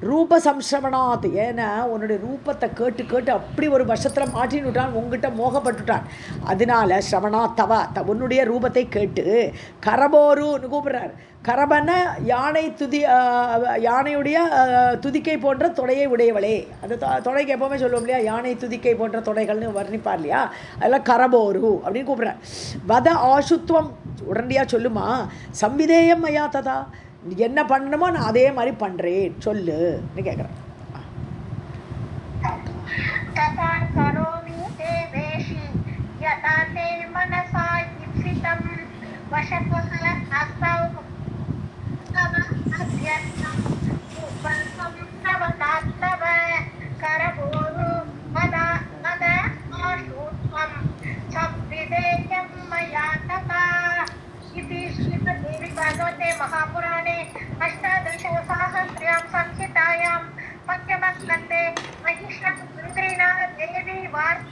ரூப சம்ஸ்ரவணாத் ஏன்னா உன்னுடைய ரூபத்தை கேட்டு கேட்டு அப்படி ஒரு வருஷத்தில் மாட்டினுட்டான், உங்ககிட்ட மோகப்பட்டுட்டான், அதனால ஸ்ரவணா உன்னுடைய ரூபத்தை கேட்டு கரபோருன்னு கூப்பிடுறார். கரபன யானை யானையுடைய துதிக்கை போன்ற தொடையை உடையவளே, அந்த தொடைக்கு எப்போவுமே சொல்லுவோம் இல்லையா, யானை துதிக்கை போன்ற தொடைகள்னு வர்ணிப்பார் இல்லையா, அதெல்லாம் கரபோரு அப்படின்னு கூப்பிட்றார். வத ஆசுத்துவம் உடனடியாக சொல்லுமா, சம்விதேயம் ஐயா ததா என்ன பண்ணணுமோ நான் அதே மாதிரி பண்ணுறேன் சொல்லுன்னு கேட்குறேன். तथा करोमि देवेशि यथा ते मनसा इप्सितं वशतः असौ तव अभ्यर्थं उपल्पं तव तात्तव करभूरु मद आशूत्वं संविदेयं मया तथा इति श्रीमद्देवीभागवते महापुराणे अष्टादशसहस्र्यां संहितायां पंचमस्कन्धे महिषमन्त्रिणा देवी वार्ता